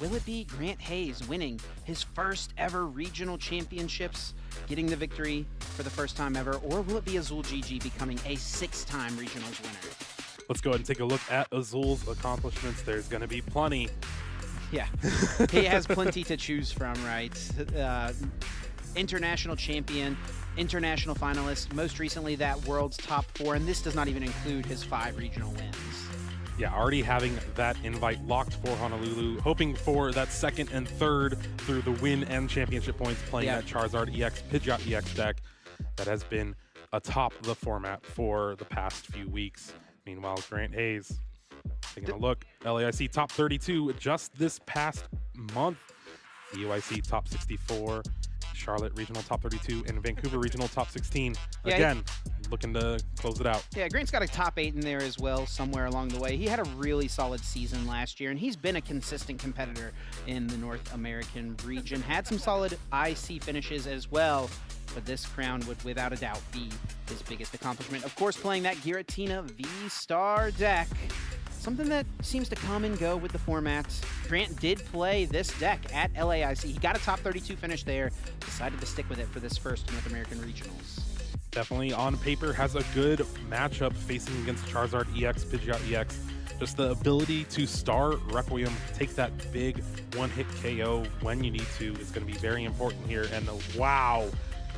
will it be Grant Hayes winning his first ever regional championships, getting the victory for the first time ever, or will it be Azul GG becoming a 6-time regionals winner? Let's go ahead and take a look at Azul's accomplishments. There's going to be plenty. Yeah, he has plenty to choose from, right? International champion, international finalist, most recently that world's top 4, and this does not even include his 5 regional wins. Yeah, already having that invite locked for Honolulu, hoping for that second and third through the win and championship points, playing that Charizard EX, Pidgeot EX deck that has been atop the format for the past few weeks. Meanwhile, Grant Hayes taking a look, LAIC top 32 just this past month, EUIC top 64, Charlotte Regional top 32, and Vancouver Regional top 16. Again, looking to close it out. Yeah, Grant's got a top 8 in there as well somewhere along the way. He had a really solid season last year, and he's been a consistent competitor in the North American region. Had some solid IC finishes as well, but this crown would without a doubt be his biggest accomplishment. Of course, playing that Giratina VSTAR deck. Something that seems to come and go with the format. Grant did play this deck at LAIC. He got a top 32 finish there, decided to stick with it for this first North American Regionals. Definitely on paper has a good matchup facing against Charizard EX, Pidgeot EX. Just the ability to star Requiem, take that big one-hit KO when you need to is going to be very important here. And wow,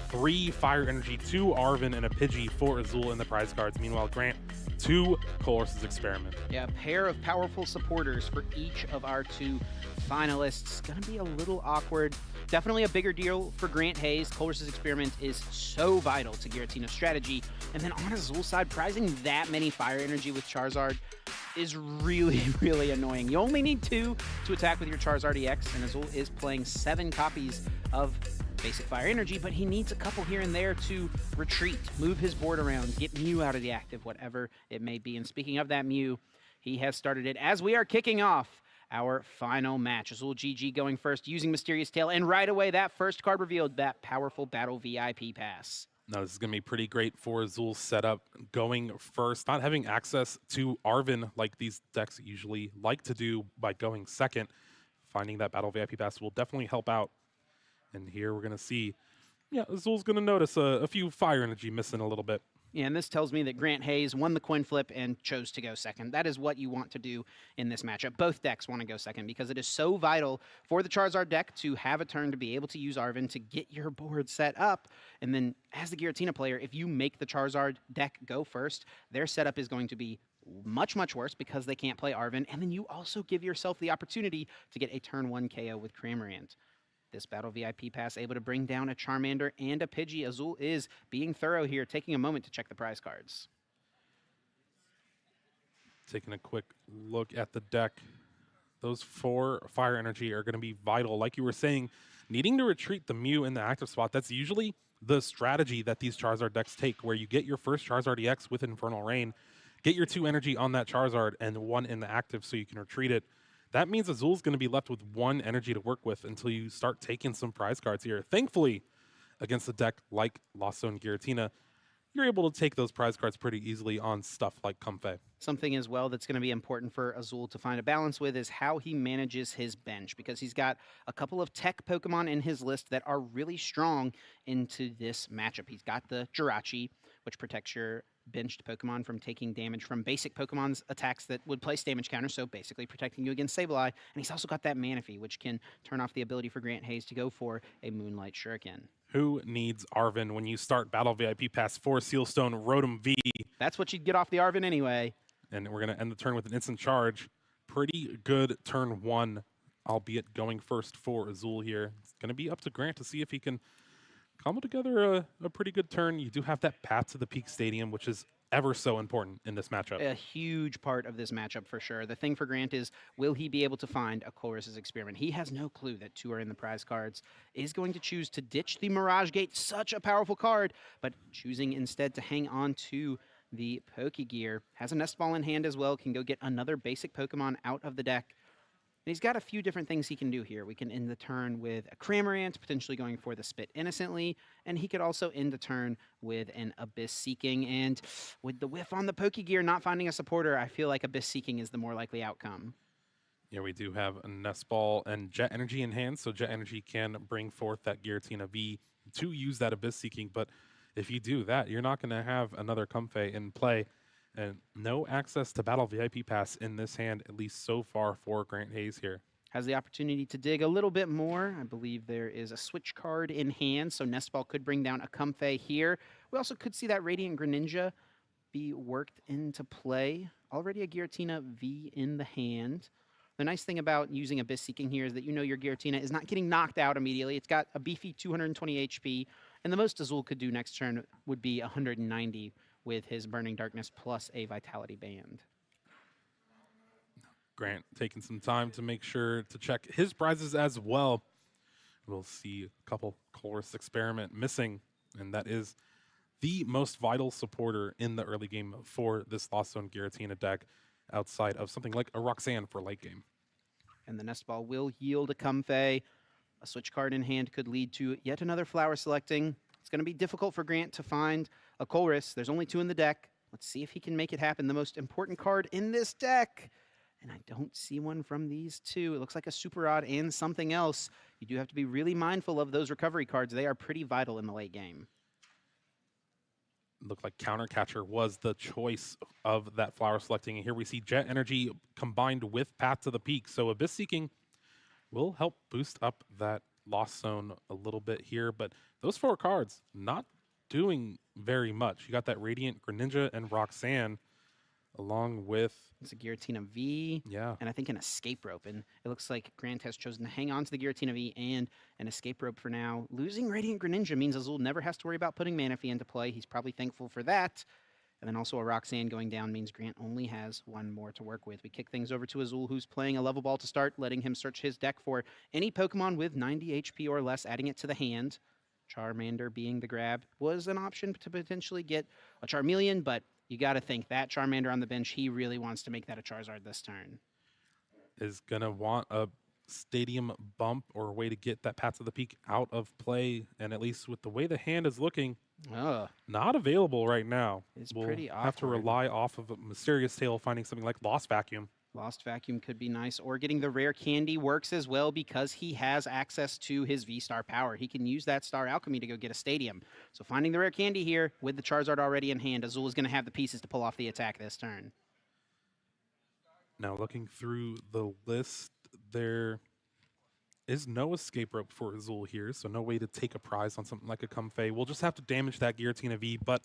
3 Fire Energy, 2 Arven, and a Pidgey for Azul in the prize cards. Meanwhile, Grant, 2 Colossus Experiment. Yeah, a pair of powerful supporters for each of our 2 finalists. Gonna be a little awkward. Definitely a bigger deal for Grant Hayes. Colossus Experiment is so vital to Giratina's strategy. And then on Azul's side, prizing that many Fire Energy with Charizard is really, really annoying. You only need 2 to attack with your Charizard EX, and Azul is playing 7 copies of basic Fire Energy, but he needs a couple here and there to retreat, move his board around, get Mew out of the active, whatever it may be. And speaking of that Mew, he has started it as we are kicking off our final match. Azul GG going first using Mysterious Tail, and right away that first card revealed, that powerful Battle VIP pass. Now, this is going to be pretty great for Azul's setup going first, not having access to Arven like these decks usually like to do by going second. Finding that Battle VIP pass will definitely help out. And here we're going to see, Azul's going to notice a few Fire Energy missing a little bit. Yeah, and this tells me that Grant Hayes won the coin flip and chose to go second. That is what you want to do in this matchup. Both decks want to go second because it is so vital for the Charizard deck to have a turn to be able to use Arven to get your board set up. And then as the Giratina player, if you make the Charizard deck go first, their setup is going to be much, much worse because they can't play Arven. And then you also give yourself the opportunity to get a turn 1 KO with Cramorant. This Battle VIP pass able to bring down a Charmander and a Pidgey. Azul is being thorough here, taking a moment to check the prize cards. Taking a quick look at the deck. Those 4 Fire Energy are going to be vital. Like you were saying, needing to retreat the Mew in the active spot, that's usually the strategy that these Charizard decks take, where you get your first Charizard EX with Infernal Rain, get your 2 energy on that Charizard, and 1 in the active so you can retreat it. That means Azul's going to be left with 1 energy to work with until you start taking some prize cards here. Thankfully, against a deck like Lost Zone Giratina, you're able to take those prize cards pretty easily on stuff like Comfey. Something as well that's going to be important for Azul to find a balance with is how he manages his bench, because he's got a couple of tech Pokemon in his list that are really strong into this matchup. He's got the Jirachi, which protects your benched Pokemon from taking damage from basic Pokemon's attacks that would place damage counters, so basically protecting you against Sableye. And he's also got that Manaphy, which can turn off the ability for Grant Hayes to go for a Moonlight Shuriken. Who needs Arven when you start Battle VIP Pass 4 Sealstone Rotom V? That's what you'd get off the Arven anyway. And we're going to end the turn with an instant charge. Pretty good turn 1, albeit going first for Azul here. It's going to be up to Grant to see if he can cobble together a pretty good turn. You do have that path to the Peak Stadium, which is ever so important in this matchup. A huge part of this matchup for sure. The thing for Grant is, will he be able to find a Colossus Experiment? He has no clue that 2 are in the prize cards. Is going to choose to ditch the Mirage Gate, such a powerful card, but choosing instead to hang on to the Pokegear. Has a Nest Ball in hand as well, can go get another basic Pokemon out of the deck. And he's got a few different things he can do here. We can end the turn with a Cramorant, potentially going for the Spit Innocently, and he could also end the turn with an Abyss Seeking. And with the whiff on the Pokegear not finding a supporter, I feel like Abyss Seeking is the more likely outcome. Yeah, we do have a Nest Ball and Jet Energy in hand, so Jet Energy can bring forth that Giratina V to use that Abyss Seeking, but if you do that, you're not going to have another Comfey in play, and no access to Battle VIP Pass in this hand, at least so far for Grant Hayes here. Has the opportunity to dig a little bit more. I believe there is a switch card in hand, so Nestball could bring down a Comfey here. We also could see that Radiant Greninja be worked into play. Already a Giratina V in the hand. The nice thing about using Abyss Seeking here is that you know your Giratina is not getting knocked out immediately. It's got a beefy 220 HP, and the most Azul could do next turn would be 190 with his Burning Darkness plus a Vitality Band. Grant taking some time to make sure to check his prizes as well. We'll see a couple Colress Experiment missing, and that is the most vital supporter in the early game for this Lost Zone Giratina deck outside of something like a Roxanne for late game. And the Nest Ball will yield a Comfey. A switch card in hand could lead to yet another flower selecting. It's going to be difficult for Grant to find a Colress. There's only 2 in the deck. Let's see if he can make it happen. The most important card in this deck. And I don't see one from these 2. It looks like a Super Odd and something else. You do have to be really mindful of those recovery cards. They are pretty vital in the late game. Looked like Countercatcher was the choice of that flower selecting. And here we see Jet Energy combined with Path to the Peak. So Abyss Seeking will help boost up that Lost Zone a little bit here. But those 4 cards not doing very much. You got that Radiant Greninja and Roxanne along with... It's a Giratina V, yeah, and I think an Escape Rope. And it looks like Grant has chosen to hang on to the Giratina V and an Escape Rope for now. Losing Radiant Greninja means Azul never has to worry about putting Manaphy into play. He's probably thankful for that. And then also a Roxanne going down means Grant only has 1 more to work with. We kick things over to Azul, who's playing a level ball to start, letting him search his deck for any Pokemon with 90 HP or less, adding it to the hand. Charmander being the grab was an option to potentially get a Charmeleon, but you got to think that Charmander on the bench, he really wants to make that a Charizard this turn. Is going to want a stadium bump or a way to get that Path to the Peak out of play. And at least with the way the hand is looking, not available right now. It's we'll pretty awkward. have to rely off of a Mysterious Tail, finding something like Lost Vacuum. Lost Vacuum could be nice, or getting the rare candy works as well because he has access to his VSTAR power. He can use that Star Alchemy to go get a stadium. So finding the rare candy here with the Charizard already in hand, Azul is going to have the pieces to pull off the attack this turn. Now looking through the list, there is no escape rope for Azul here, so no way to take a prize on something like a Comfey. We'll just have to damage that Giratina V, but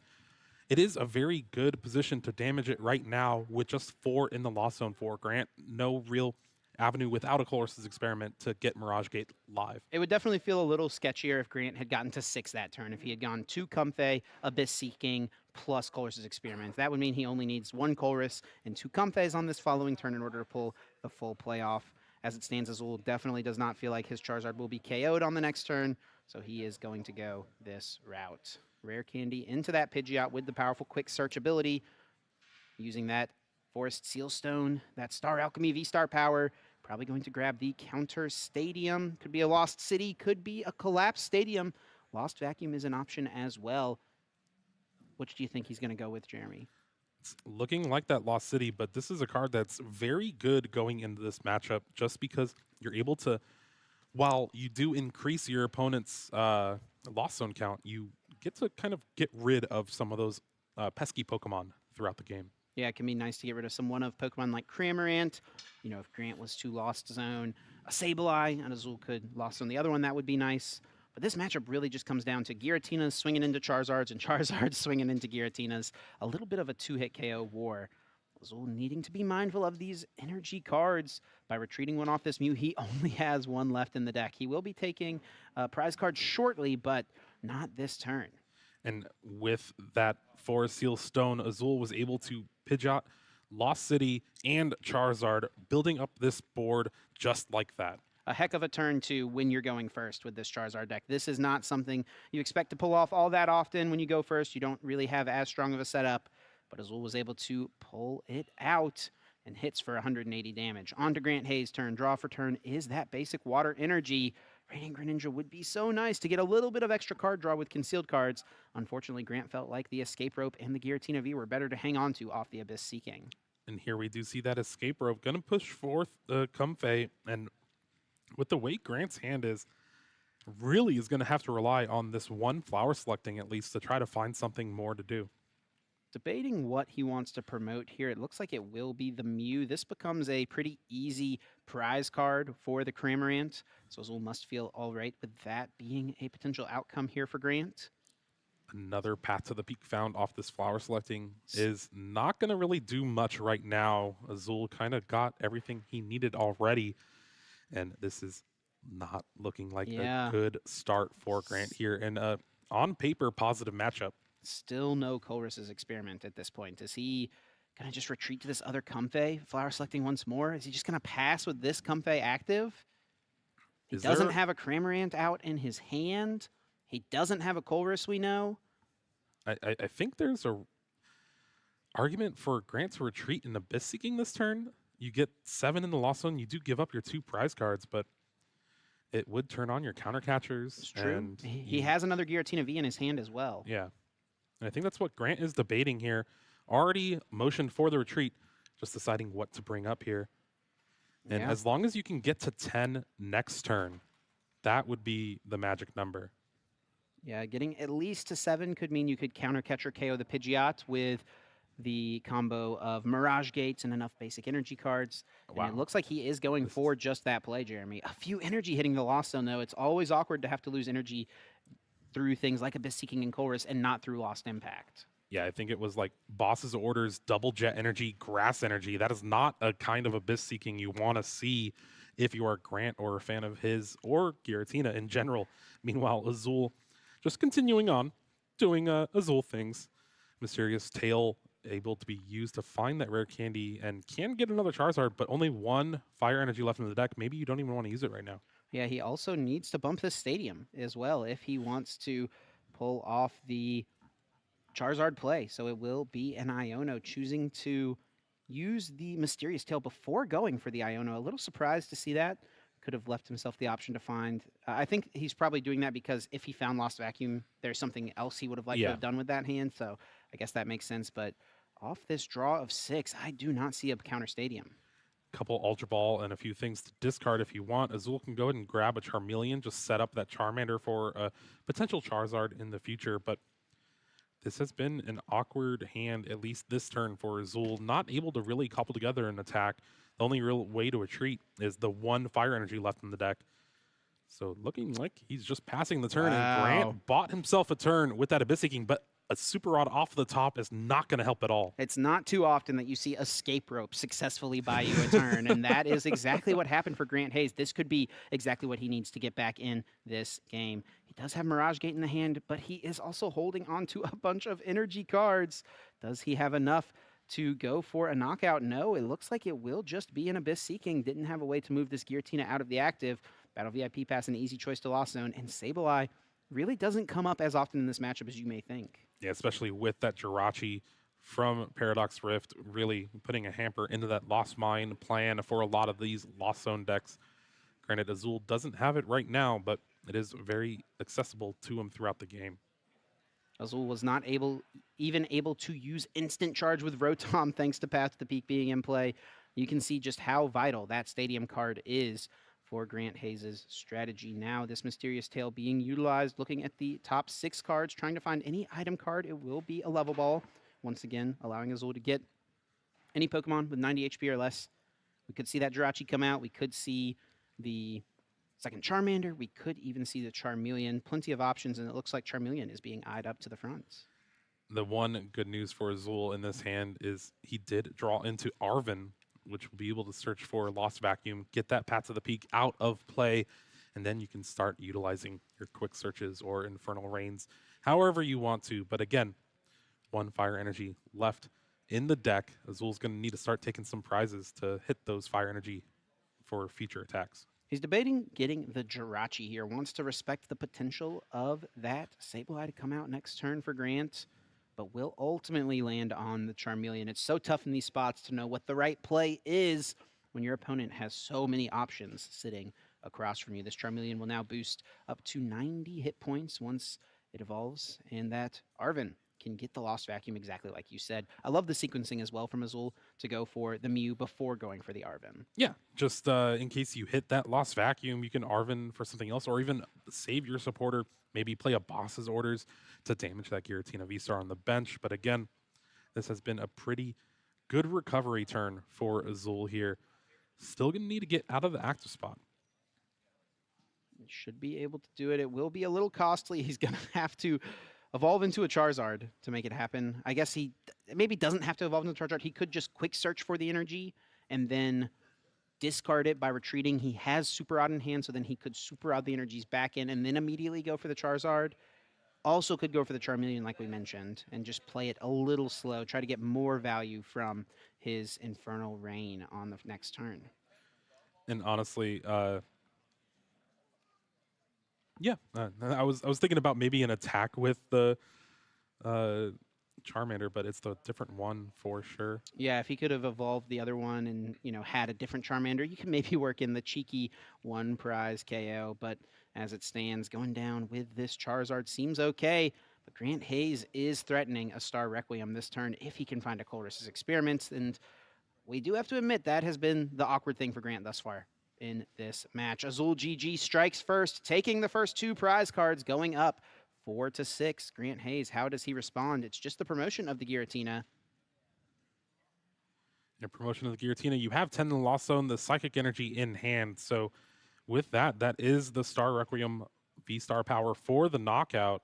it is a very good position to damage it right now with just 4 in the Lost Zone for Grant. No real avenue without a Colress's Experiment to get Mirage Gate live. It would definitely feel a little sketchier if Grant had gotten to 6 that turn. If he had gone 2 Comfey, Abyss Seeking, plus Colress's Experiment. That would mean he only needs 1 Colress and 2 Comfeys on this following turn in order to pull the full playoff. As it stands, Azul definitely does not feel like his Charizard will be KO'd on the next turn, so he is going to go this route. Rare Candy into that Pidgeot with the powerful Quick Search ability. Using that Forest Seal Stone, that Star Alchemy V-Star power. Probably going to grab the Counter Stadium. Could be a Lost City, could be a Collapsed Stadium. Lost Vacuum is an option as well. Which do you think he's going to go with, Jeremy? It's looking like that Lost City, but this is a card that's very good going into this matchup just because you're able to, while you do increase your opponent's Lost Zone count, you get to kind of get rid of some of those pesky Pokemon throughout the game. Yeah, it can be nice to get rid of some one-of Pokemon like Cramorant. You know, if Grant was to Lost Zone, a Sableye, and Azul could Lost Zone the other one, that would be nice. But this matchup really just comes down to Giratinas swinging into Charizards and Charizards swinging into Giratinas. A little bit of a 2-hit KO war. Azul needing to be mindful of these energy cards. By retreating one off this Mew, he only has 1 left in the deck. He will be taking a prize card shortly, but not this turn. And with that Forest Seal Stone, Azul was able to Pidgeot, Lost City, and Charizard, building up this board just like that. A heck of a turn, too, when you're going first with this Charizard deck. This is not something you expect to pull off all that often when you go first. You don't really have as strong of a setup, but Azul was able to pull it out and hits for 180 damage. On to Grant Hayes' turn. Draw for turn is that basic water energy. Radiant Greninja would be so nice to get a little bit of extra card draw with concealed cards. Unfortunately, Grant felt like the Escape Rope and the Giratina V were better to hang on to off the Abyss Seeking. And here we do see that escape rope. Going to push forth Comfey. And with the way Grant's hand is, really is going to have to rely on this one flower selecting at least to try to find something more to do. Debating what he wants to promote here. It looks like it will be the Mew. This becomes a pretty easy prize card for the Cramorant. So Azul must feel all right with that being a potential outcome here for Grant. Another path to the peak found off this flower selecting is not going to really do much right now. Azul kind of got everything he needed already. And this is not looking like a good start for Grant here. And on paper, positive matchup. Still no Colress's experiment at this point. Is he going to just retreat to this other Comfey, flower selecting once more? Is he just going to pass with this Comfey active? He doesn't have a Cramorant out in his hand. He doesn't have a Colress, we know. I think there's a argument for Grant to retreat in Abyss Seeking this turn. You get 7 in the Lost Zone. You do give up your 2 prize cards, but it would turn on your counter catchers. It's true. And he has another Giratina V in his hand as well. Yeah. And I think that's what Grant is debating here. Already motioned for the retreat, just deciding what to bring up here. And as long as you can get to 10 next turn, that would be the magic number. Yeah, getting at least to 7 could mean you could counter catch or KO the Pidgeot with the combo of Mirage Gates and enough basic energy cards. Wow. And it looks like he is going for just that play, Jeremy. A few energy hitting the Lost Zone, though. It's always awkward to have to lose energy through things like Abyss Seeking and Colress and not through Lost Impact. Yeah, I think it was like Boss's Orders, Double Jet Energy, Grass Energy. That is not a kind of Abyss Seeking you want to see if you are Grant or a fan of his or Giratina in general. Meanwhile, Azul just continuing on, doing Azul things. Mysterious Tail able to be used to find that rare candy and can get another Charizard, but only 1 fire energy left in the deck. Maybe you don't even want to use it right now. Yeah, he also needs to bump this stadium as well if he wants to pull off the Charizard play. So it will be an Iono choosing to use the Mysterious Tail before going for the Iono. A little surprised to see that. Could have left himself the option to find. I think he's probably doing that because if he found Lost Vacuum, there's something else he would have liked to have done with that hand. So I guess that makes sense. But off this draw of 6, I do not see a counter stadium. Couple Ultra Ball and a few things to discard if you want. Azul can go ahead and grab a Charmeleon, just set up that Charmander for a potential Charizard in the future. But this has been an awkward hand, at least this turn for Azul. Not able to really couple together an attack. The only real way to retreat is the 1 fire energy left in the deck. So looking like he's just passing the turn. And Grant bought himself a turn with that Abyss Seeking, but a Super Rod off the top is not going to help at all. It's not too often that you see Escape Rope successfully buy you a turn, and that is exactly what happened for Grant Hayes. This could be exactly what he needs to get back in this game. He does have Mirage Gate in the hand, but he is also holding on to a bunch of energy cards. Does he have enough to go for a knockout? No, it looks like it will just be an Abyss Seeking. Didn't have a way to move this Giratina out of the active. Battle VIP Pass, an easy choice to Lost Zone, and Sableye really doesn't come up as often in this matchup as you may think. Yeah, especially with that Jirachi from Paradox Rift, really putting a hamper into that Lost Mine plan for a lot of these Lost Zone decks. Granted, Azul doesn't have it right now, but it is very accessible to him throughout the game. Azul was not even able to use Instant Charge with Rotom thanks to Path to the Peak being in play. You can see just how vital that Stadium card is for Grant Hayes' strategy. Now this Mysterious Tail being utilized, looking at the top 6 cards, trying to find any item card. It will be a level ball, once again allowing Azul to get any Pokemon with 90 HP or less. We could see that Jirachi come out. We could see the second Charmander. We could even see the Charmeleon. Plenty of options, and it looks like Charmeleon is being eyed up to the front. The one good news for Azul in this hand is he did draw into Arven, which will be able to search for Lost Vacuum, get that Path to the Peak out of play, and then you can start utilizing your quick searches or Infernal Rains however you want to. But again, 1 fire energy left in the deck. Azul's going to need to start taking some prizes to hit those fire energy for future attacks. He's debating getting the Jirachi here, wants to respect the potential of that Sableye to come out next turn for Grant, but will ultimately land on the Charmeleon. It's so tough in these spots to know what the right play is when your opponent has so many options sitting across from you. This Charmeleon will now boost up to 90 hit points once it evolves, and that Arven can get the Lost Vacuum exactly like you said. I love the sequencing as well from Azul to go for the Mew before going for the Arven. Yeah, just in case you hit that Lost Vacuum, you can Arven for something else, or even save your supporter, maybe play a boss's orders to damage that Giratina V-Star on the bench. But again, this has been a pretty good recovery turn for Azul here. Still going to need to get out of the active spot. He should be able to do it. It will be a little costly. He's going to have to evolve into a Charizard to make it happen. I guess he maybe doesn't have to evolve into a Charizard. He could just quick search for the energy and then discard it by retreating. He has Super Rod in hand, so then he could Super Rod the energies back in and then immediately go for the Charizard. Also could go for the Charmeleon, like we mentioned, and just play it a little slow, try to get more value from his Infernal Rain on the next turn. And honestly, yeah, I was thinking about maybe an attack with the Charmander, but it's the different one for sure. Yeah, if he could have evolved the other one and, you know, had a different Charmander, you can maybe work in the cheeky one prize KO, but as it stands, going down with this Charizard seems okay, but Grant Hayes is threatening a Star Requiem this turn if he can find a Colress's Experiments, and we do have to admit that has been the awkward thing for Grant thus far in this match. Azul GG strikes first, taking the first 2 prize cards, going up 4-6. Grant Hayes, how does he respond? It's just the promotion of the Giratina. Your promotion of the Giratina, you have 10 in the Lost Zone, the Psychic Energy in hand. So with that, that is the Star Requiem V-Star power for the knockout.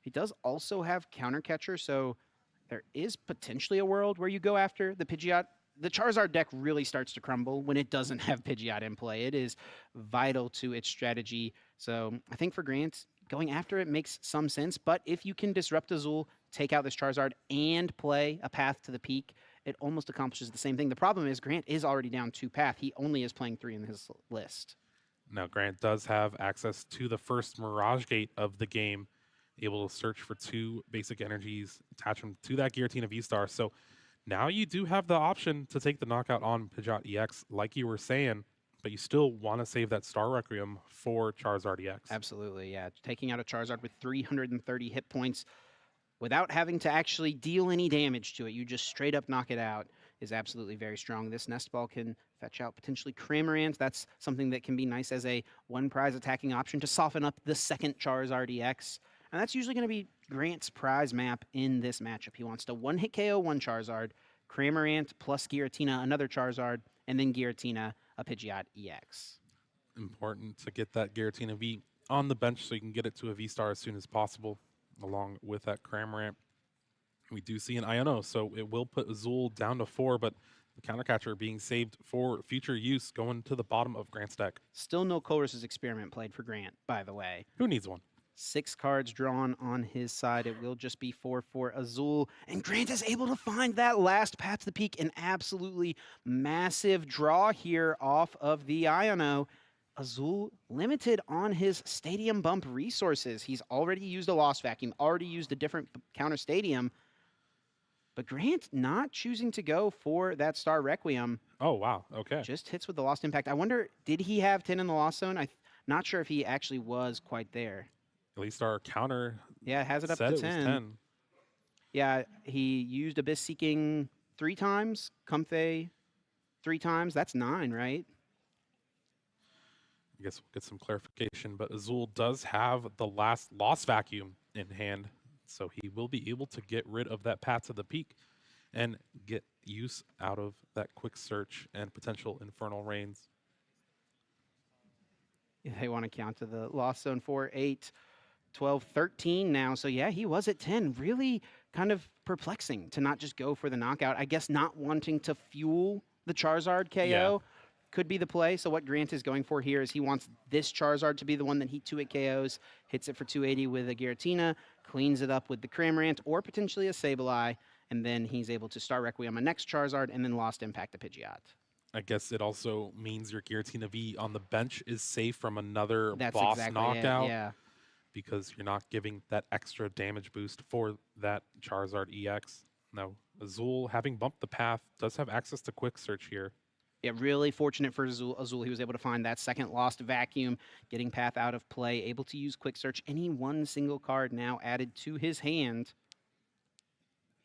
He does also have Counter Catcher, so there is potentially a world where you go after the Pidgeot. The Charizard deck really starts to crumble when it doesn't have Pidgeot in play. It is vital to its strategy. So I think for Grant, going after it makes some sense, but if you can disrupt Azul, take out this Charizard, and play a Path to the Peak, it almost accomplishes the same thing. The problem is Grant is already down 2 Path. He only is playing 3 in his list. Now, Grant does have access to the first Mirage Gate of the game, able to search for 2 basic energies, attach them to that Giratina V-Star. So now you do have the option to take the knockout on Pidgeot EX, like you were saying, but you still want to save that Star Requiem for Charizard EX. Absolutely, yeah. Taking out a Charizard with 330 hit points without having to actually deal any damage to it, you just straight up knock it out, is absolutely very strong. This Nest Ball can fetch out potentially Cramorant. That's something that can be nice as a 1 prize attacking option to soften up the second Charizard EX. And that's usually going to be Grant's prize map in this matchup. He wants to 1-hit KO 1 Charizard, Cramorant plus Giratina, another Charizard, and then Giratina, a Pidgeot EX. Important to get that Giratina V on the bench so you can get it to a V-Star as soon as possible, along with that Cramorant. We do see an Iono, so it will put Azul down to 4, but the Counter Catcher being saved for future use going to the bottom of Grant's deck. Still no Colress's Experiment played for Grant, by the way. Who needs one? 6 cards drawn on his side. It will just be 4 for Azul. And Grant is able to find that last Path to the Peak. An absolutely massive draw here off of the Iono. Azul limited on his Stadium Bump resources. He's already used a Lost Vacuum, already used a different counter Stadium. But Grant not choosing to go for that Star Requiem. Oh, wow. Okay. Just hits with the Lost Impact. I wonder, did he have 10 in the Lost Zone? I'm not sure if he actually was quite there. At least our counter it has it up said to it 10. was 10. Yeah, he used Abyss Seeking 3 times, Comfey 3 times. That's 9, right? I guess we'll get some clarification, but Azul does have the last Lost Vacuum in hand, so he will be able to get rid of that Path to the Peak and get use out of that Quick Search and potential Infernal Rains. Yeah, they want to count to the Lost Zone 4, 8, 12, 13 now. So yeah, he was at 10. Really kind of perplexing to not just go for the knockout. I guess not wanting to fuel the Charizard KO could be the play. So what Grant is going for here is he wants this Charizard to be the one that he 2-hit KOs, hits it for 280 with a Giratina, cleans it up with the Cramorant or potentially a Sableye, and then he's able to Star Requiem a next Charizard and then Lost Impact to Pidgeot. I guess it also means your Giratina V on the bench is safe from another That's boss exactly knockout. it, yeah. Because you're not giving that extra damage boost for that Charizard EX. Now, Azul, having bumped the path, does have access to Quick Search here. Yeah, really fortunate for Azul. He was able to find that second Lost Vacuum, getting Path out of play, able to use Quick Search. Any one single card now added to his hand.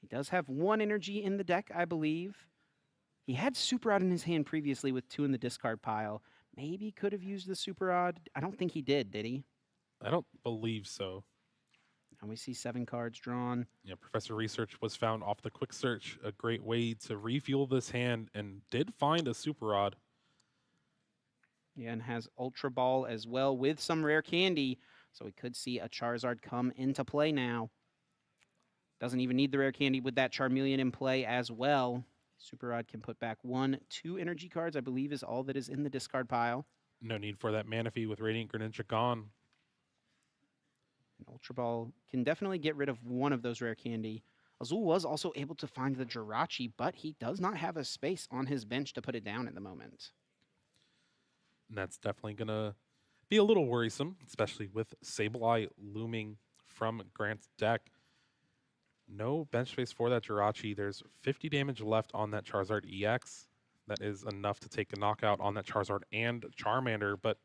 He does have 1 energy in the deck, I believe. He had Super Rod in his hand previously with 2 in the discard pile. Maybe could have used the Super Rod. I don't think he did he? I don't believe so. And we see 7 cards drawn. Yeah, Professor Research was found off the quick search, a great way to refuel this hand, and did find a Super Rod. Yeah, and has Ultra Ball as well with some rare candy. So we could see a Charizard come into play now. Doesn't even need the rare candy with that Charmeleon in play as well. Super Rod can put back 1, 2 energy cards, I believe is all that is in the discard pile. No need for that Manaphy with Radiant Greninja gone. And Ultra Ball can definitely get rid of 1 of those rare candy. Azul was also able to find the Jirachi, but he does not have a space on his bench to put it down at the moment. And that's definitely going to be a little worrisome, especially with Sableye looming from Grant's deck. No bench space for that Jirachi. There's 50 damage left on that Charizard EX. That is enough to take a knockout on that Charizard and Charmander. But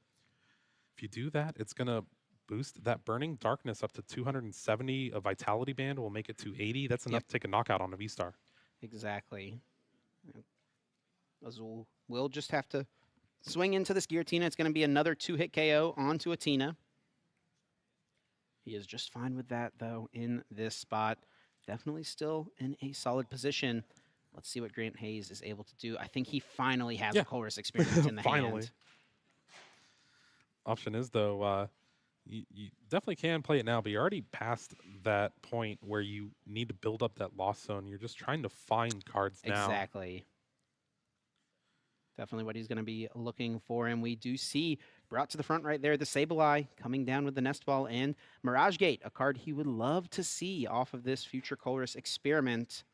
if you do that, it's going to boost that Burning Darkness up to 270. A Vitality Band will make it to 80. That's enough to take a knockout on a VSTAR. Exactly. Azul will just have to swing into this Giratina. It's going to be another 2-hit KO onto a Tina. He is just fine with that, though, in this spot. Definitely still in a solid position. Let's see what Grant Hayes is able to do. I think he finally has a Colress Experiment in the finally. hand. Option is, though, you definitely can play it now, but you're already past that point where you need to build up that loss zone. You're just trying to find cards now. Exactly. Definitely what he's going to be looking for. And we do see brought to the front right there, the Sableye coming down with the Nest Ball and Mirage Gate, a card he would love to see off of this future Colress Experiment.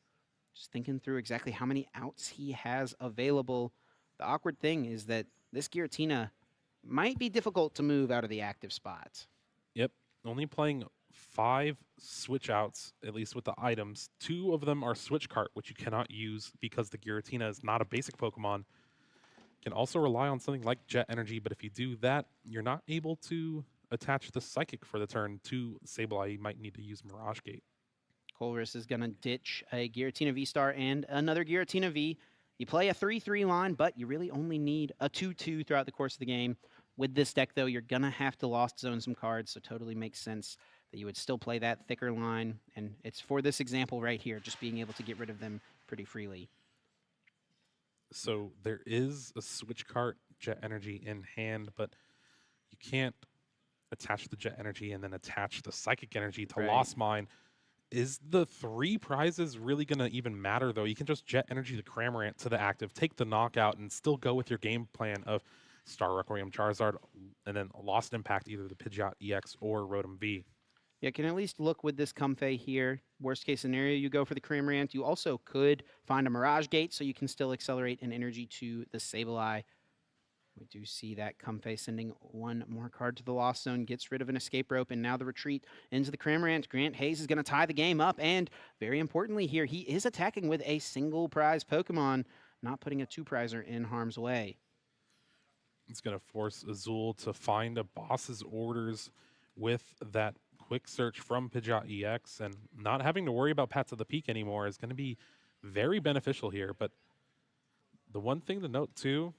Just thinking through exactly how many outs he has available. The awkward thing is that this Giratina might be difficult to move out of the active spot. Yep. Only playing 5 switch outs, at least with the items. 2 of them are Switch Cart, which you cannot use because the Giratina is not a basic Pokemon. Can also rely on something like Jet Energy, but if you do that, you're not able to attach the Psychic for the turn to Sableye. You might need to use Mirage Gate. Colress is going to ditch a Giratina V-Star and another Giratina V. You play a 3-3 line, but you really only need a 2-2 throughout the course of the game. With this deck, though, you're going to have to Lost Zone some cards, so totally makes sense that you would still play that thicker line. And it's for this example right here, just being able to get rid of them pretty freely. So there is a Switch Cart Jet Energy in hand, but you can't attach the Jet Energy and then attach the Psychic Energy to Lost Mine. Is the 3 prizes really going to even matter, though? You can just Jet Energy the Cramorant to the active, take the knockout, and still go with your game plan of Star Requiem Charizard, and then Lost Impact, either the Pidgeot EX or Rotom V. Yeah, can at least look with this Comfey here. Worst case scenario, you go for the Cramorant. You also could find a Mirage Gate, so you can still accelerate an energy to the Sableye. We do see that Comfey sending 1 more card to the Lost Zone, gets rid of an Escape Rope, and now the retreat into the Cramorant. Grant Hayes is going to tie the game up, and very importantly here, he is attacking with a single prize Pokemon, not putting a 2-prizer in harm's way. It's going to force Azul to find a boss's orders with that quick search from Pidgeot EX, and not having to worry about Pat to the Peak anymore is going to be very beneficial here. But the one thing to note, too,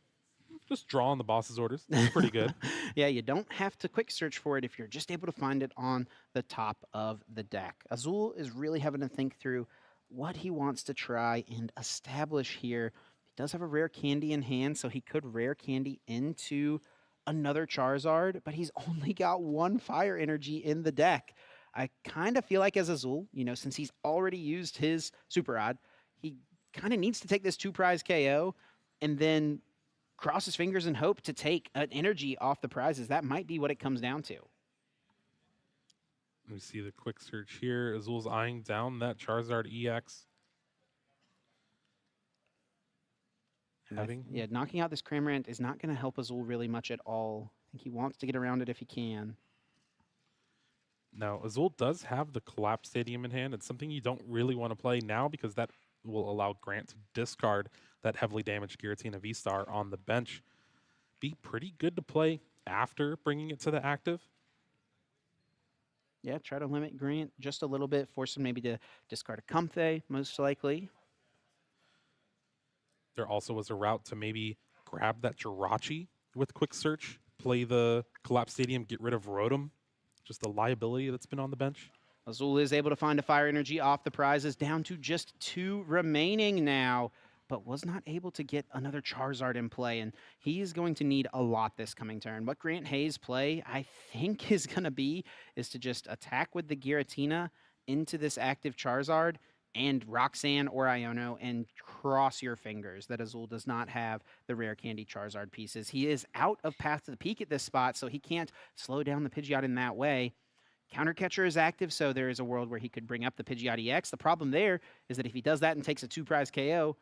just draw on the boss's orders. That's pretty good. Yeah, you don't have to quick search for it if you're just able to find it on the top of the deck. Azul is really having to think through what he wants to try and establish here. He does have a rare candy in hand, so he could rare candy into another Charizard, but he's only got 1 fire energy in the deck. I kind of feel like as Azul, since he's already used his Super Rod, he kind of needs to take this 2-prize KO and then cross his fingers and hope to take an energy off the prizes. That might be what it comes down to. We see the quick search here. Azul's eyeing down that Charizard EX. Knocking out this Cramorant is not going to help Azul really much at all. I think he wants to get around it if he can. Now, Azul does have the Collapse Stadium in hand. It's something you don't really want to play now because that will allow Grant to discard that heavily damaged Giratina V-Star on the bench. Be pretty good to play after bringing it to the active. Yeah, try to limit Grant just a little bit, force him maybe to discard a Comthe, most likely. There also was a route to maybe grab that Jirachi with quick search, play the Collapse Stadium, get rid of Rotom, just the liability that's been on the bench. Azul is able to find a Fire Energy off the prizes, down to just 2 remaining now, but was not able to get another Charizard in play, and he is going to need a lot this coming turn. What Grant Hayes' play, I think, is going to be is to just attack with the Giratina into this active Charizard and Roxanne or Iono and cross your fingers that Azul does not have the rare candy Charizard pieces. He is out of Path to the Peak at this spot, so he can't slow down the Pidgeot in that way. Counter Catcher is active, so there is a world where he could bring up the Pidgeot EX. The problem there is that if he does that and takes a 2-prize KO,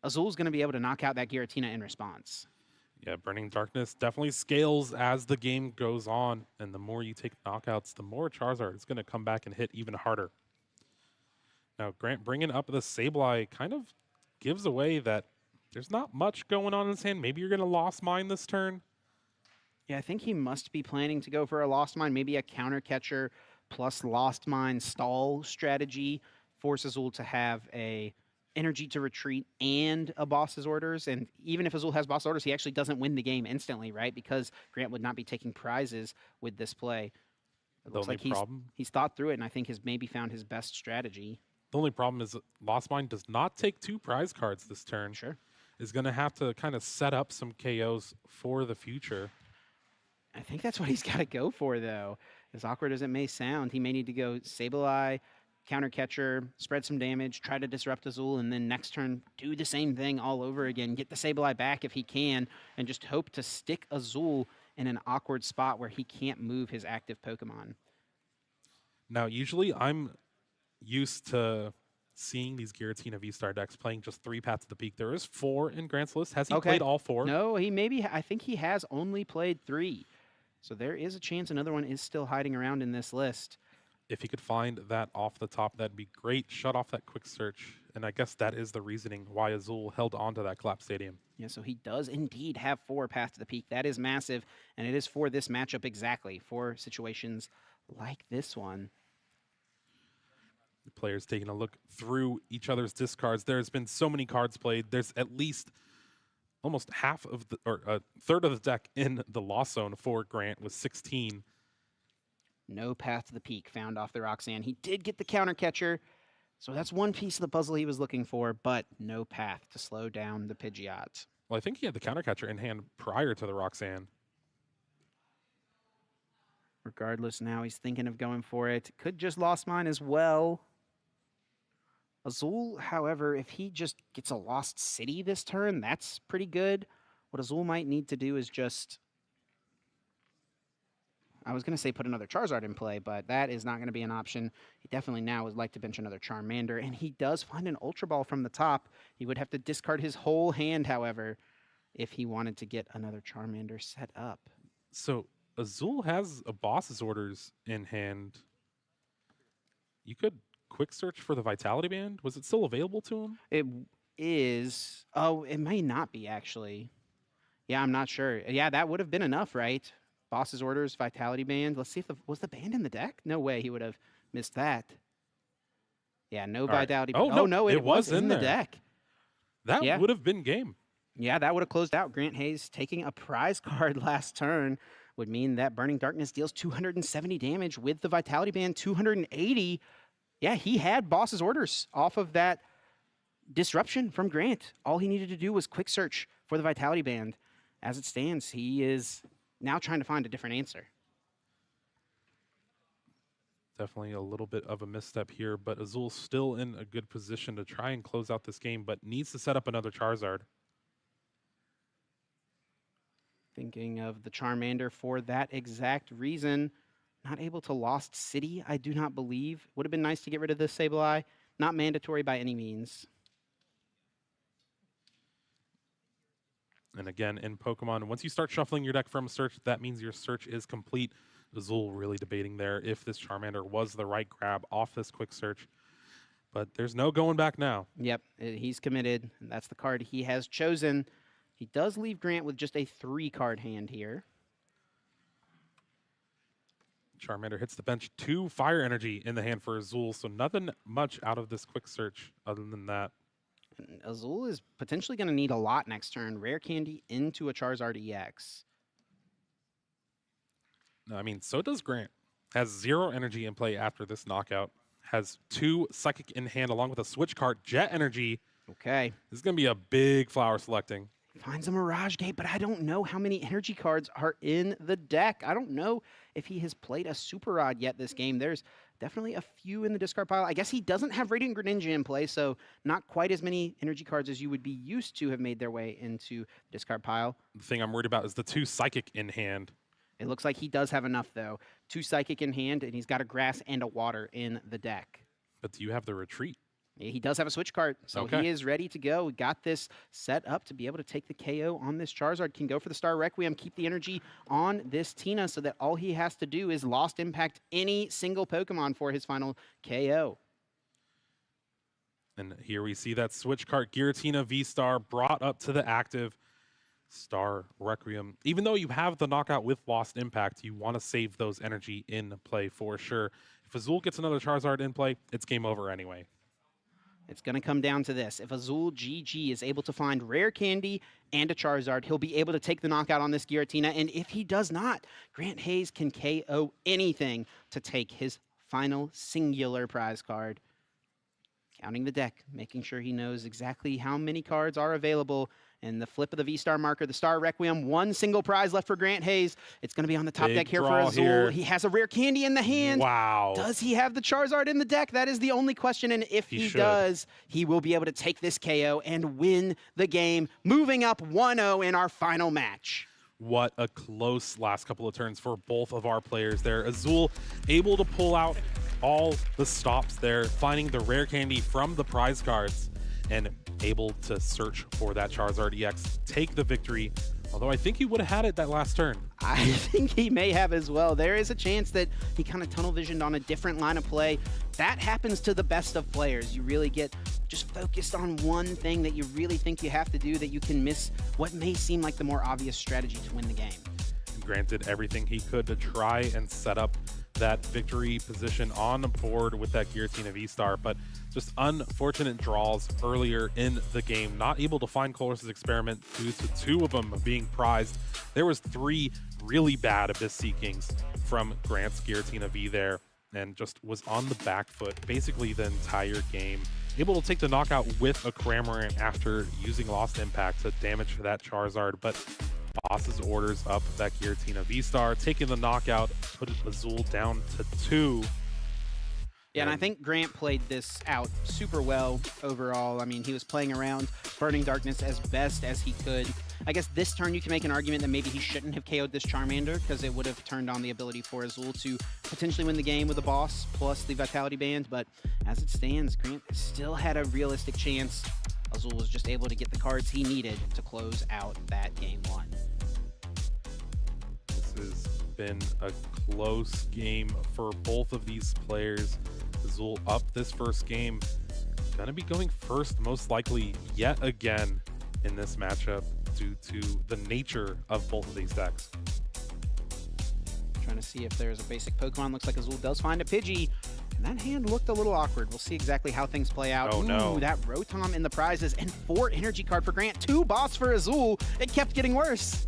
Azul's going to be able to knock out that Giratina in response. Yeah, Burning Darkness definitely scales as the game goes on, and the more you take knockouts, the more Charizard is going to come back and hit even harder. Now, Grant bringing up the Sableye kind of gives away that there's not much going on in his hand. Maybe you're going to Lost Mine this turn. Yeah, I think he must be planning to go for a Lost Mine, maybe a Counter Catcher plus Lost Mine stall strategy. Force Azul to have a energy to retreat and a boss's orders. And even if Azul has boss orders, he actually doesn't win the game instantly, right? Because Grant would not be taking prizes with this play. It looks like he's thought through it, and I think has maybe found his best strategy. The only problem is Lost Mine does not take 2 prize cards this turn. Sure. Is going to have to kind of set up some KOs for the future. I think that's what he's got to go for, though. As awkward as it may sound, he may need to go Sableye, Counter Catcher, spread some damage, try to disrupt Azul, and then next turn do the same thing all over again. Get the Sableye back if he can, and just hope to stick Azul in an awkward spot where he can't move his active Pokemon. Now, usually I'm used to seeing these Giratina VSTAR decks playing just 3 Paths to the Peak. There is 4 in Grant's list. Has he played all 4? No, I think he has only played 3. So there is a chance another one is still hiding around in this list. If he could find that off the top, that'd be great. Shut off that quick search. And I guess that is the reasoning why Azul held on to that Collapse Stadium. Yeah, so he does indeed have 4 Path to the Peak. That is massive, and it is for this matchup exactly, for situations like this one. The players taking a look through each other's discards. There's been so many cards played. There's at least almost half of the, or a third of the deck in the Lost Zone for Grant with 16. No Path to the Peak found off the Roxanne. He did get the Counter Catcher, so that's one piece of the puzzle he was looking for, but no path to slow down the Pidgeot. Well, I think he had the Counter Catcher in hand prior to the Roxanne. Regardless, now he's thinking of going for it. Could just Lost Mine as well. Azul, however, if he just gets a Lost City this turn, that's pretty good. What Azul might need to do is just... I was going to say put another Charizard in play, but that is not going to be an option. He definitely now would like to bench another Charmander, and he does find an Ultra Ball from the top. He would have to discard his whole hand, however, if he wanted to get another Charmander set up. So Azul has a boss's orders in hand. You could quick search for the Vitality Band. Was it still available to him? It is. Oh, it may not be, actually. Yeah, I'm not sure. Yeah, that would have been enough, right? Boss's orders, Vitality Band. Let's see if was the band in the deck? No way he would have missed that. Yeah, no Vitality Band. Oh, no, it was in the deck. That would have been game. Yeah, that would have closed out. Grant Hayes taking a prize card last turn would mean that Burning Darkness deals 270 damage with the Vitality Band, 280. Yeah, he had boss's orders off of that disruption from Grant. All he needed to do was quick search for the Vitality Band. As it stands, he is now trying to find a different answer. Definitely a little bit of a misstep here, but Azul's still in a good position to try and close out this game, but needs to set up another Charizard. Thinking of the Charmander for that exact reason. Not able to Lost City, I do not believe. Would have been nice to get rid of this Sableye. Not mandatory by any means. And again, in Pokemon, once you start shuffling your deck from a search, that means your search is complete. Azul really debating there if this Charmander was the right grab off this quick search. But there's no going back now. Yep, he's committed. And that's the card he has chosen. He does leave Grant with just a 3-card hand here. Charmander hits the bench. 2 fire energy in the hand for Azul, so nothing much out of this quick search other than that. And Azul is potentially going to need a lot next turn. Rare Candy into a Charizard EX. I mean, so does Grant. Has 0 energy in play after this knockout. Has 2 Psychic in hand along with a switch card. Jet Energy. Okay. This is going to be a big flower selecting. Finds a Mirage Gate, but I don't know how many energy cards are in the deck. I don't know if he has played a Super Rod yet this game. There's definitely a few in the discard pile. I guess he doesn't have Radiant Greninja in play, so not quite as many energy cards as you would be used to have made their way into the discard pile. The thing I'm worried about is the 2 Psychic in hand. It looks like he does have enough, though. 2 Psychic in hand, and he's got a Grass and a Water in the deck. But do you have the retreat? He does have a switch card, so Okay. he is ready to go. We got this set up to be able to take the KO on this Charizard. Can go for the Star Requiem, keep the energy on this Tina so that all he has to do is Lost Impact any single Pokemon for his final KO. And here we see that switch card, Giratina VSTAR, brought up to the active Star Requiem. Even though you have the knockout with Lost Impact, you want to save those energy in play for sure. If Azul gets another Charizard in play, it's game over anyway. It's going to come down to this. If Azul GG is able to find Rare Candy and a Charizard, he'll be able to take the knockout on this Giratina. And if he does not, Grant Hayes can KO anything to take his final singular prize card. Counting the deck, making sure he knows exactly how many cards are available. And the flip of the V-Star marker, the Star Requiem, 1 single prize left for Grant Hayes. It's going to be on the top Big deck here for draw Azul. here. He has a Rare Candy in the hand. Wow. Does he have the Charizard in the deck? That is the only question. And if he should. does, he will be able to take this KO and win the game, moving up 1-0 in our final match. What a close last couple of turns for both of our players there. Azul able to pull out all the stops there, finding the Rare Candy from the prize cards, and able to search for that Charizard EX, take the victory. Although I think he would have had it that last turn. I think he may have as well. There is a chance that he kind of tunnel visioned on a different line of play. That happens to the best of players. You really get just focused on one thing that you really think you have to do, that you can miss what may seem like the more obvious strategy to win the game. Grant did everything he could to try and set up that victory position on the board with that Giratina V-Star, but just unfortunate draws earlier in the game. Not able to find Colress's Experiment due to 2 of them being prized. There was 3 really bad Abyss Seekings from Grant's Giratina V there, and just was on the back foot basically the entire game. Able to take the knockout with a Cramorant after using Lost Impact to damage that Charizard, but Boss's orders up that Giratina V-Star, taking the knockout, put Azul down to 2. Yeah, and I think Grant played this out super well overall. I mean, he was playing around Burning Darkness as best as he could. I guess this turn you can make an argument that maybe he shouldn't have KO'd this Charmander, because it would have turned on the ability for Azul to potentially win the game with the boss plus the Vitality Band. But as it stands, Grant still had a realistic chance. Azul was just able to get the cards he needed to close out that game 1. This has been a close game for both of these players. Azul up this first game. Gonna be going first most likely yet again in this matchup due to the nature of both of these decks. Trying to see if there's a basic Pokemon. Looks like Azul does find a Pidgey. And that hand looked a little awkward. We'll see exactly how things play out. Oh, no. That Rotom in the prizes and 4 energy card for Grant. 2 boss for Azul. It kept getting worse.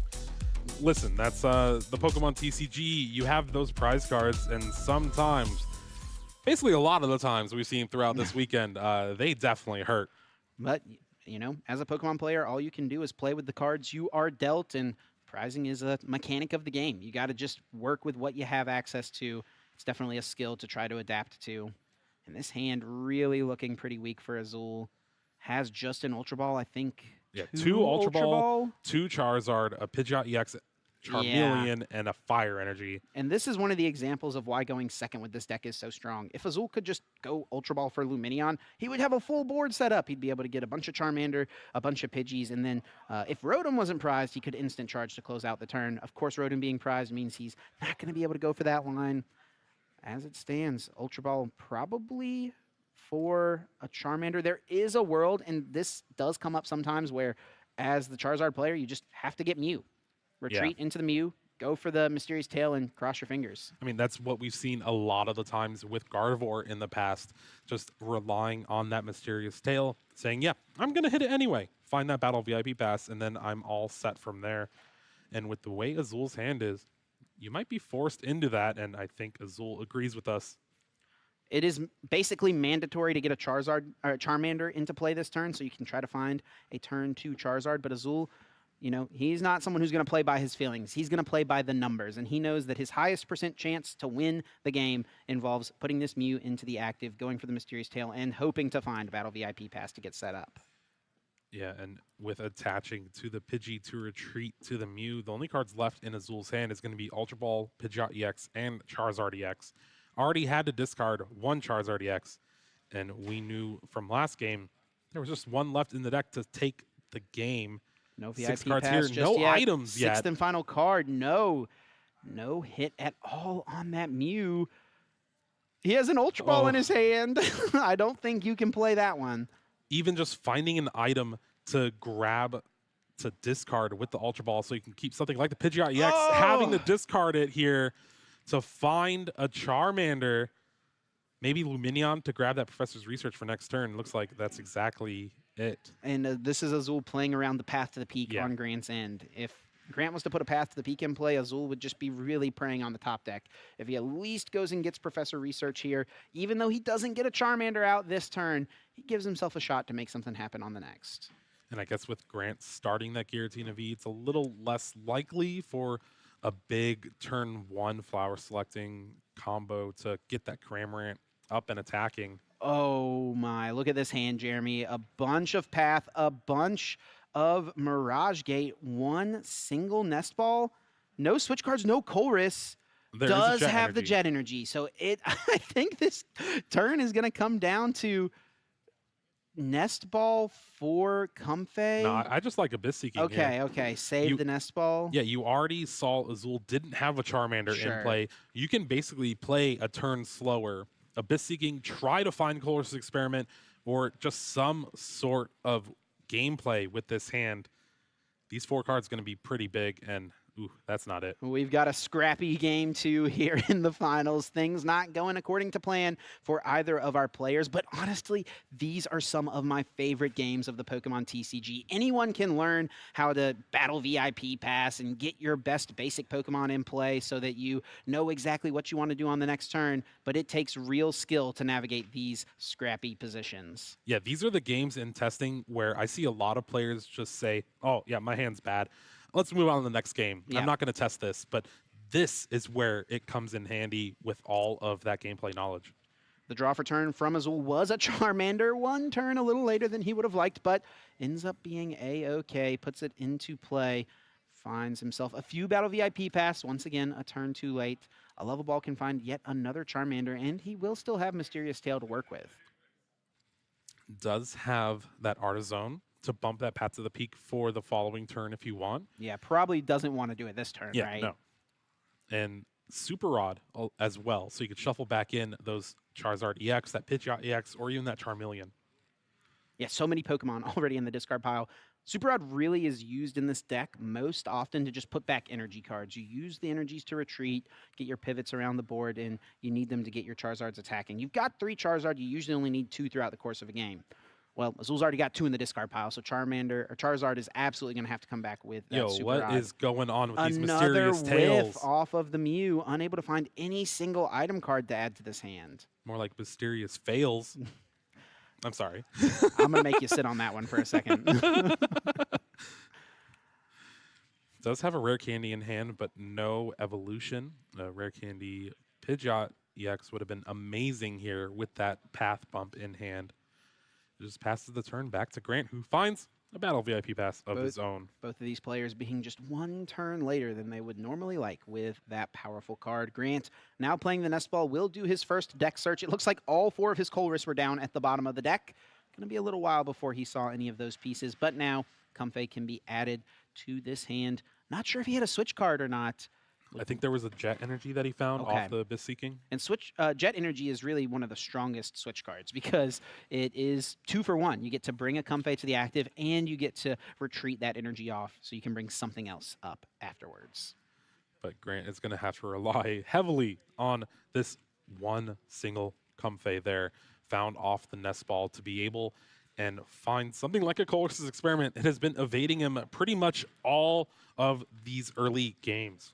Listen, that's the Pokemon TCG. You have those prize cards, and sometimes, basically a lot of the times we've seen throughout this weekend, they definitely hurt. But, you know, as a Pokemon player, all you can do is play with the cards you are dealt, and prizing is a mechanic of the game. You got to just work with what you have access to. It's definitely a skill to try to adapt to. And this hand really looking pretty weak for Azul. Has just an Ultra Ball, I think. Yeah, 2 Ultra Ball, 2 Charizard, a Pidgeot EX, Charmeleon, and a Fire Energy. And this is one of the examples of why going second with this deck is so strong. If Azul could just go Ultra Ball for Lumineon, he would have a full board set up. He'd be able to get a bunch of Charmander, a bunch of Pidgeys, and then if Rotom wasn't prized, he could instant charge to close out the turn. Of course, Rotom being prized means he's not going to be able to go for that line. As it stands, Ultra Ball probably for a Charmander. There is a world, and this does come up sometimes, where as the Charizard player, you just have to get Mew. Retreat into the Mew, go for the Mysterious Tail and cross your fingers. I mean, that's what we've seen a lot of the times with Gardevoir in the past, just relying on that Mysterious Tail, saying, yeah, I'm going to hit it anyway. Find that Battle VIP pass, and then I'm all set from there. And with the way Azul's hand is, you might be forced into that, and I think Azul agrees with us. It is basically mandatory to get a Charizard or a Charmander into play this turn, so you can try to find a turn 2 Charizard. But Azul, you know, he's not someone who's going to play by his feelings. He's going to play by the numbers, and he knows that his highest % chance to win the game involves putting this Mew into the active, going for the Mysterious Tail, and hoping to find a Battle VIP pass to get set up. Yeah, and with attaching to the Pidgey to retreat to the Mew, the only cards left in Azul's hand is going to be Ultra Ball, Pidgeot EX, and Charizard EX. Already had to discard one Charizard EX, and we knew from last game there was just one left in the deck to take the game. No VIP 6 cards pass here, just no yet. items yet. Sixth and final card, no hit at all on that Mew. He has an Ultra Ball in his hand. I don't think you can play that one. Even just finding an item to grab to discard with the Ultra Ball so you can keep something like the Pidgeot EX, having to discard it here to find a Charmander, maybe Lumineon to grab that Professor's Research for next turn. Looks like that's exactly it. And this is Azul playing around the Path to the Peak on Grant's end. If Grant was to put a Path to the Peak in play, Azul would just be really preying on the top deck. If he at least goes and gets Professor Research here, even though he doesn't get a Charmander out this turn, he gives himself a shot to make something happen on the next. And I guess with Grant starting that Giratina V, it's a little less likely for a big turn 1 flower selecting combo to get that Cramorant up and attacking. Oh my, look at this hand, Jeremy. A bunch of Path, a bunch of Mirage Gate, one single Nest Ball, no switch cards, no Colress. Does have the Jet Energy. So I think this turn is going to come down to Nest Ball for Comfey. No, I just like Abyss Seeking. Okay. Save the Nest Ball. Yeah, you already saw Azul didn't have a Charmander in play. You can basically play a turn slower. Abyss Seeking, try to find Colress's Experiment, or just some sort of gameplay with this hand. These 4 cards going to be pretty big, and ooh, that's not it. We've got a scrappy game 2 here in the finals. Things not going according to plan for either of our players, but honestly, these are some of my favorite games of the Pokemon TCG. Anyone can learn how to battle VIP pass and get your best basic Pokemon in play so that you know exactly what you want to do on the next turn, but it takes real skill to navigate these scrappy positions. Yeah, these are the games in testing where I see a lot of players just say, oh, yeah, my hand's bad. Let's move on to the next game. I'm not going to test this, but this is where it comes in handy with all of that gameplay knowledge. The draw for turn from Azul was a Charmander, one turn a little later than he would have liked, but ends up being A-okay, puts it into play, finds himself a few Battle VIP pass, once again, a turn too late. A Level Ball can find yet another Charmander, and he will still have Mysterious Tail to work with. Does have that Artizone to bump that Path to the Peak for the following turn if you want. Yeah, probably doesn't want to do it this turn, right? No. And Super Rod as well, so you could shuffle back in those Charizard EX, that Pidgeot EX, or even that Charmeleon. Yeah, so many Pokemon already in the discard pile. Super Rod really is used in this deck most often to just put back energy cards. You use the energies to retreat, get your pivots around the board, and you need them to get your Charizards attacking. You've got 3 Charizard, you usually only need 2 throughout the course of a game. Well, Azul's already got 2 in the discard pile, so Charizard is absolutely going to have to come back with that Super Rod. What is going on with these Another Mysterious Tails? whiff off of the Mew, unable to find any single item card to add to this hand. More like Mysterious Fails. I'm sorry. I'm going to make you sit on that one for a second. Does have a Rare Candy in hand, but no evolution. Rare Candy Pidgeot EX would have been amazing here with that Path bump in hand. It just passes the turn back to Grant, who finds a Battle VIP pass of his own. Both of these players being just one turn later than they would normally like with that powerful card. Grant, now playing the Nest Ball, will do his first deck search. It looks like all 4 of his Colress were down at the bottom of the deck. Going to be a little while before he saw any of those pieces, but now Comfey can be added to this hand. Not sure if he had a switch card or not. I think there was a Jet Energy that he found off the Abyss Seeking. And Jet Energy is really one of the strongest switch cards because it is 2 for 1. You get to bring a Comfey to the active, and you get to retreat that energy off so you can bring something else up afterwards. but Grant is going to have to rely heavily on this one single Comfey there, found off the nest ball, to be able and find something like a Colress's Experiment. It has been evading him pretty much all of these early games.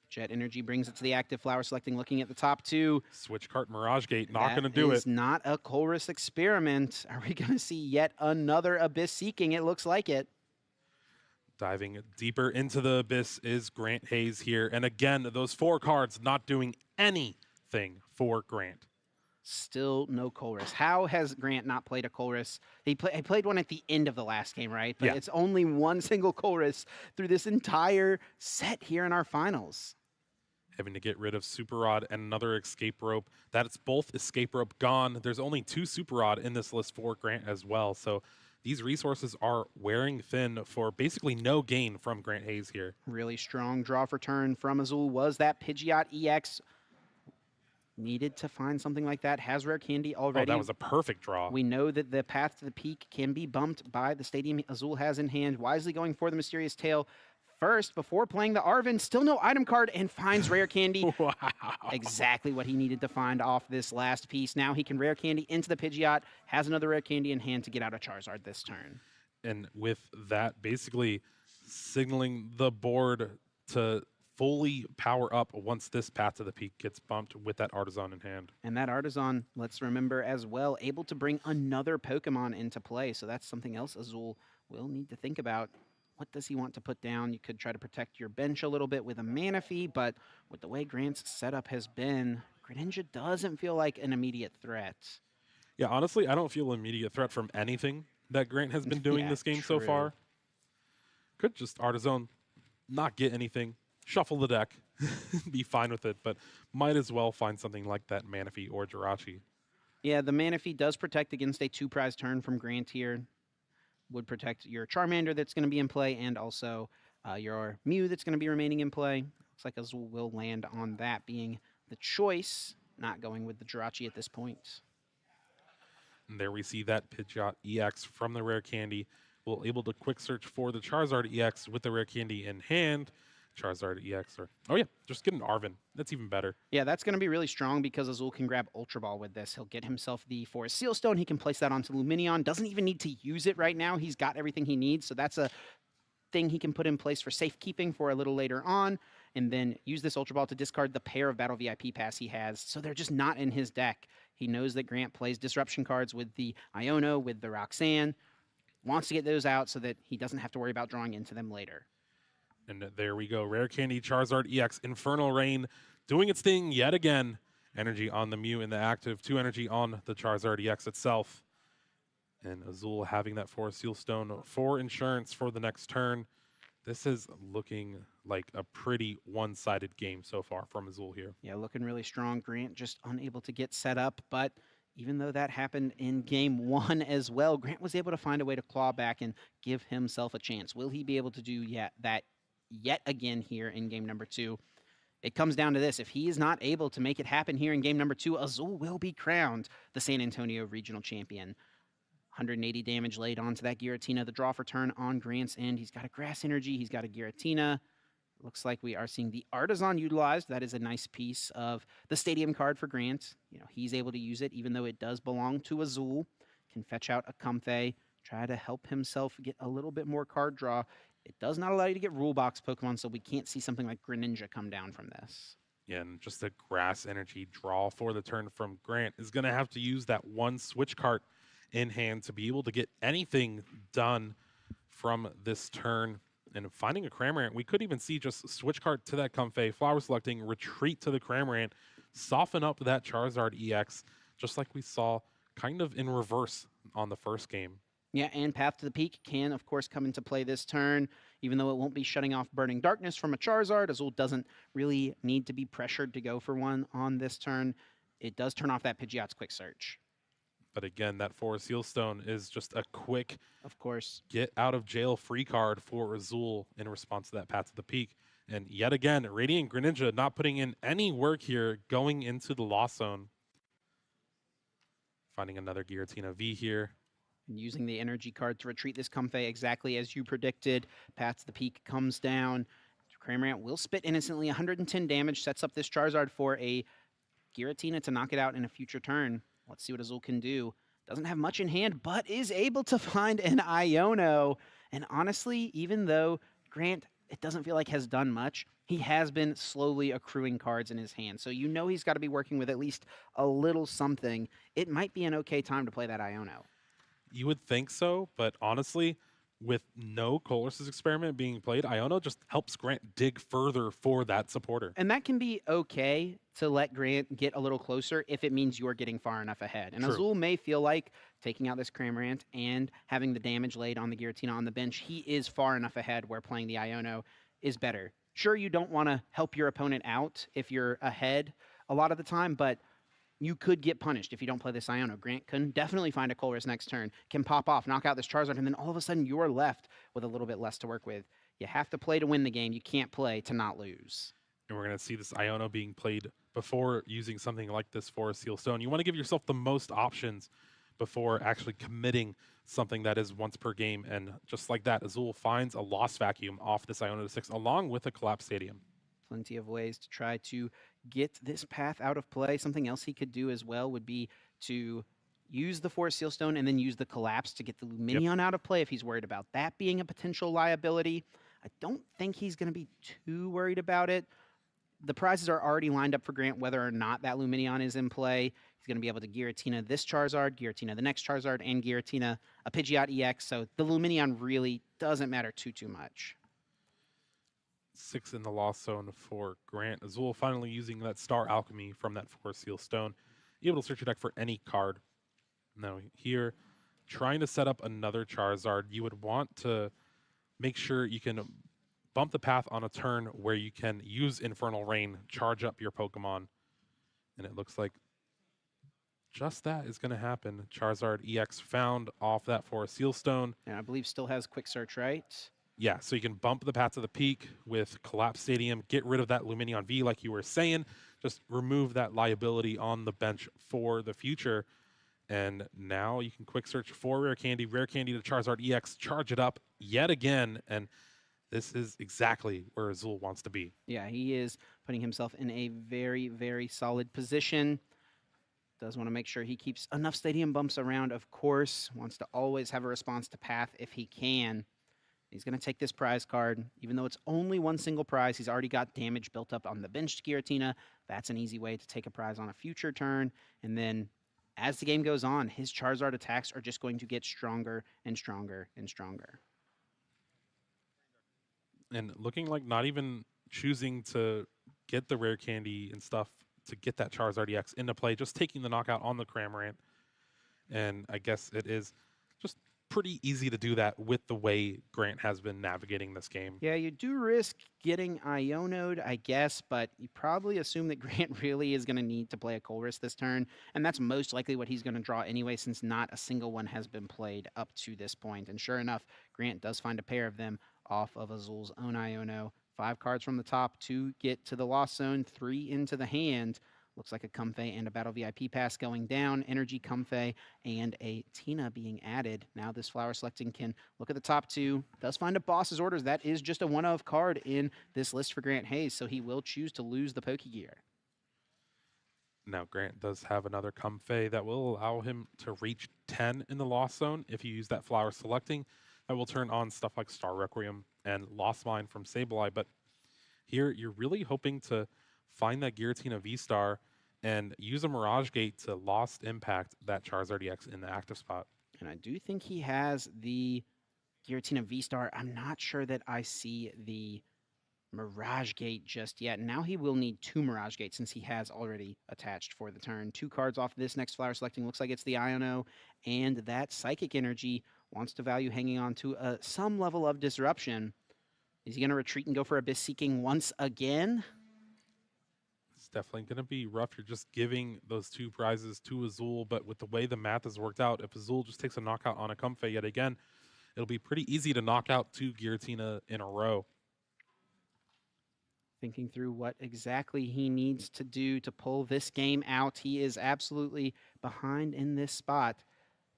Jet Energy brings it to the active flower, selecting, looking at the top two. Switch cart Mirage Gate, not going to do it. That is not a Colress Experiment. Are we going to see yet another Abyss Seeking? It looks like it. Diving deeper into the Abyss is Grant Hayes here. And again, those 4 cards not doing anything for Grant. Still no Colress. How has Grant not played a Colress? He played one at the end of the last game, right? But yeah. It's only one single Colress through this entire set here in our finals. Having to get rid of Super Rod and another Escape Rope. That's both Escape Rope gone. There's only 2 Super Rod in this list for Grant as well. So these resources are wearing thin for basically no gain from Grant Hayes here. Really strong draw for turn from Azul was that Pidgeot EX. Needed to find something like that. Has Rare Candy already. Oh, that was a perfect draw. We know that the path to the peak can be bumped by the stadium Azul has in hand. Wisely going for the Mysterious Tail first before playing the Arven. Still no item card and finds Rare Candy. Wow. Exactly what he needed to find off this last piece. Now he can Rare Candy into the Pidgeot. Has another Rare Candy in hand to get out of Charizard this turn. And with that, basically signaling the board to fully power up once this path to the peak gets bumped with that Artisan in hand. And that Artisan, let's remember as well, able to bring another Pokemon into play. So that's something else Azul will need to think about. What does he want to put down? You could try to protect your bench a little bit with a Manaphy, but with the way Grant's setup has been, Greninja doesn't feel like an immediate threat. Yeah, honestly, I don't feel an immediate threat from anything that Grant has been doing this game so far. Could just Artisan, not get anything, shuffle the deck, be fine with it, but might as well find something like that Manaphy or Jirachi. Yeah, the Manaphy does protect against a 2-prize turn from Grant here. Would protect your Charmander that's going to be in play and also your Mew that's going to be remaining in play. Looks like Azul will land on that being the choice, not going with the Jirachi at this point. And there we see that Pidgeot EX from the Rare Candy. We'll able to quick search for the Charizard EX with the Rare Candy in hand. Charizard EX, or oh yeah, just get an Arven. That's even better. Yeah, that's going to be really strong because Azul can grab Ultra Ball with this. He'll get himself the Forest Seal Stone. He can place that onto Luminion. Doesn't even need to use it right now. He's got everything he needs, so that's a thing he can put in place for safekeeping for a little later on, and then use this Ultra Ball to discard the pair of Battle VIP Pass he has, so they're just not in his deck. He knows that Grant plays Disruption cards with the Iono, with the Roxanne, wants to get those out so that he doesn't have to worry about drawing into them later. And there we go. Rare Candy, Charizard EX, Infernal Rain, doing its thing yet again. Energy on the Mew in the active, 2 energy on the Charizard EX itself. And Azul having that Forest Seal Stone for insurance for the next turn. This is looking like a pretty one-sided game so far from Azul here. Yeah, looking really strong. Grant just unable to get set up, but even though that happened in game 1 as well, Grant was able to find a way to claw back and give himself a chance. Will he be able to do that yet again here in game number 2? It comes down to this. If he is not able to make it happen here in game number 2, Azul will be crowned the San Antonio Regional Champion. 180 damage laid onto that Giratina. The draw for turn on Grant's end. He's got a Grass Energy. He's got a Giratina. Looks like we are seeing the Artisan utilized. That is a nice piece of the Stadium card for Grant. You know, he's able to use it even though it does belong to Azul. Can fetch out a Comfey, try to help himself get a little bit more card draw. It does not allow you to get Rule Box Pokemon, so we can't see something like Greninja come down from this. Yeah, and just a Grass Energy draw for the turn from Grant is going to have to use that one Switch cart in hand to be able to get anything done from this turn. And finding a Cramorant, we could even see just Switch cart to that Comfey, Flower Selecting, retreat to the Cramorant, soften up that Charizard EX, just like we saw kind of in reverse on the first game. Yeah, and Path to the Peak can, of course, come into play this turn, even though it won't be shutting off Burning Darkness from a Charizard. Azul doesn't really need to be pressured to go for one on this turn. It does turn off that Pidgeot's Quick Search. But again, that Forest Seal Stone is just a quick, of course, get out of jail free card for Azul in response to that Path to the Peak. And yet again, Radiant Greninja not putting in any work here, going into the Lost Zone. Finding another Giratina V here. And using the energy card to retreat this Comfey exactly as you predicted. Path to the Peak comes down. Cramorant will spit innocently, 110 damage, sets up this Charizard for a Giratina to knock it out in a future turn. Let's see what Azul can do. Doesn't have much in hand, but is able to find an Iono. And honestly, even though Grant, it doesn't feel like has done much, he has been slowly accruing cards in his hand. So you know he's got to be working with at least a little something. It might be an okay time to play that Iono. You would think so, but honestly, with no Colress's experiment being played, Iono just helps Grant dig further for that supporter. And that can be okay to let Grant get a little closer if it means you're getting far enough ahead. And True. Azul may feel like taking out this Cramorant and having the damage laid on the Giratina on the bench, he is far enough ahead where playing the Iono is better. Sure, you don't want to help your opponent out if you're ahead a lot of the time, but you could get punished if you don't play this Iono. Grant can definitely find a Colress next turn, can pop off, knock out this Charizard, and then all of a sudden you're left with a little bit less to work with. You have to play to win the game. You can't play to not lose. And we're going to see this Iono being played before using something like this Forest Seal Stone. You want to give yourself the most options before actually committing something that is once per game. And just like that, Azul finds a Lost Vacuum off this Iono to 6 along with a Collapse Stadium. Plenty of ways to try to get this path out of play. Something else he could do as well would be to use the Forest Seal Stone and then use the Collapse to get the Luminion out of play if he's worried about that being a potential liability. I don't think he's going to be too worried about it. The prizes are already lined up for Grant whether or not that Luminion is in play. He's going to be able to Giratina this Charizard, Giratina the next Charizard, and Giratina a Pidgeot EX. So the Luminion really doesn't matter too much. 6 in the Lost Zone for Grant. Azul finally using that Star Alchemy from that Forest Seal Stone. Able to search your deck for any card. Now here, trying to set up another Charizard, you would want to make sure you can bump the path on a turn where you can use Infernal Rain, charge up your Pokemon. And it looks like just that is going to happen. Charizard EX found off that Forest Seal Stone. And I believe still has Quick Search, right? Yeah, so you can bump the path to the peak with Collapse Stadium, get rid of that Luminion V like you were saying, just remove that liability on the bench for the future. And now you can quick search for Rare Candy to Charizard EX, charge it up yet again, and this is exactly where Azul wants to be. Yeah, he is putting himself in a very, very solid position. Does want to make sure he keeps enough stadium bumps around, of course. Wants to always have a response to path if he can. He's going to take this prize card. Even though it's only one single prize, he's already got damage built up on the benched Giratina. That's an easy way to take a prize on a future turn. And then as the game goes on, his Charizard attacks are just going to get stronger and stronger and stronger. And looking like not even choosing to get the Rare Candy and stuff to get that Charizard EX into play, just taking the knockout on the Cramorant. And I guess it is just pretty easy to do that with the way Grant has been navigating this game. Yeah, you do risk getting Iono'd, I guess, but you probably assume that Grant really is going to need to play a Colress this turn, and that's most likely what he's going to draw anyway, since not a single one has been played up to this point. And sure enough, Grant does find a pair of them off of Azul's own Iono. 5 cards from the top to get to the Lost Zone, 3 into the hand. Looks like a Comfey and a Battle VIP pass going down, Energy Comfey, and a Tina being added. Now this flower selecting can look at the top 2. Does find a Boss's Orders. That is just a one-of card in this list for Grant Hayes, so he will choose to lose the Pokegear. Now Grant does have another Comfey that will allow him to reach 10 in the Lost Zone. If you use that flower selecting, that will turn on stuff like Star Requiem and Lost Mine from Sableye. But here you're really hoping to find that Giratina VSTAR and use a Mirage Gate to Lost Impact that Charizard EX in the active spot. And I do think he has the Giratina VSTAR. I'm not sure that I see the Mirage Gate just yet. Now he will need 2 Mirage Gates since he has already attached for the turn. 2 cards off this next flower selecting. Looks like it's the Iono, and that Psychic Energy wants to value hanging on to some level of disruption. Is he going to retreat and go for Abyss Seeking once again? It's definitely going to be rough. You're just giving those 2 prizes to Azul, but with the way the math has worked out, if Azul just takes a knockout on a Comfey yet again, it'll be pretty easy to knock out 2 Giratina in a row. Thinking through what exactly he needs to do to pull this game out. He is absolutely behind in this spot.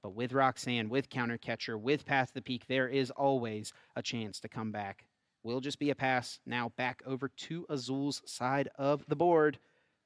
But with Roxanne, with Counter Catcher, with Path to the Peak, there is always a chance to come back. will just be a pass. Now back over to Azul's side of the board.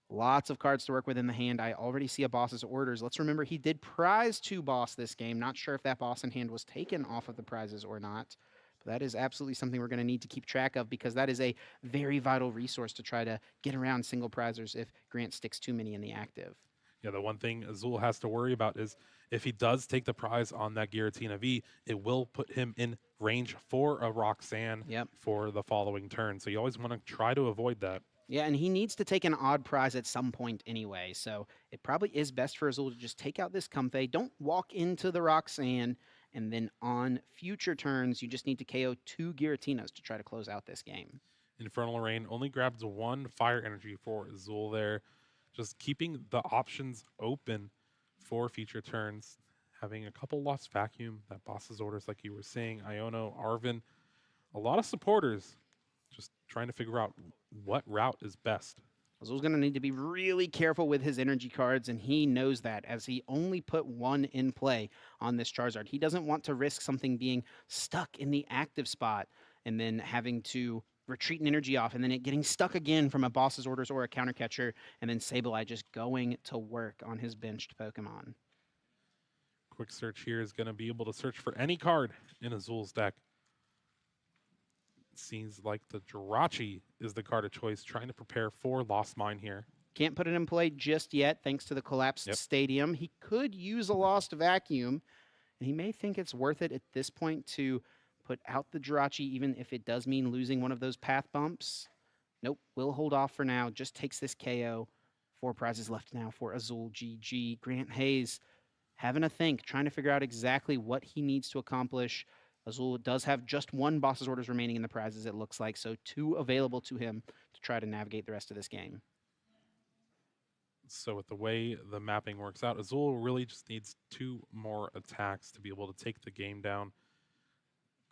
Lots of cards to work with in the hand. I already see a boss's orders. Let's remember he did prize 2 boss this game. Not sure if that boss in hand was taken off of the prizes or not. But that is absolutely something we're going to need to keep track of because that is a very vital resource to try to get around single prizers if Grant sticks too many in the active. Yeah, the one thing Azul has to worry about is if he does take the prize on that Giratina V, it will put him in range for a Roxanne for the following turn. So you always want to try to avoid that. Yeah, and he needs to take an odd prize at some point anyway, so it probably is best for Azul to just take out this Comfey. Don't walk into the Roxanne, and then on future turns, you just need to KO 2 Giratinas to try to close out this game. Infernal Rain only grabs 1 fire energy for Azul there. Just keeping the options open for future turns. Having a couple Lost Vacuum, that boss's orders like you were saying, Iono, Arvin, a lot of supporters just trying to figure out what route is best. Azul's going to need to be really careful with his energy cards, and he knows that as he only put 1 in play on this Charizard. He doesn't want to risk something being stuck in the active spot and then having to retreat an energy off and then it getting stuck again from a boss's orders or a counter catcher, and then Sableye just going to work on his benched Pokemon. Quick search here is going to be able to search for any card in Azul's deck. Seems like the Jirachi is the card of choice, trying to prepare for Lost Mine here. Can't put it in play just yet, thanks to the collapsed stadium. He could use a Lost Vacuum, and he may think it's worth it at this point to put out the Jirachi, even if it does mean losing one of those path bumps. Nope, we'll hold off for now. Just takes this KO. 4 prizes left now for Azul GG. Grant Hayes having a think, trying to figure out exactly what he needs to accomplish. Azul does have just 1 boss's orders remaining in the prizes, it looks like, so 2 available to him to try to navigate the rest of this game. So with the way the mapping works out, Azul really just needs 2 more attacks to be able to take the game down.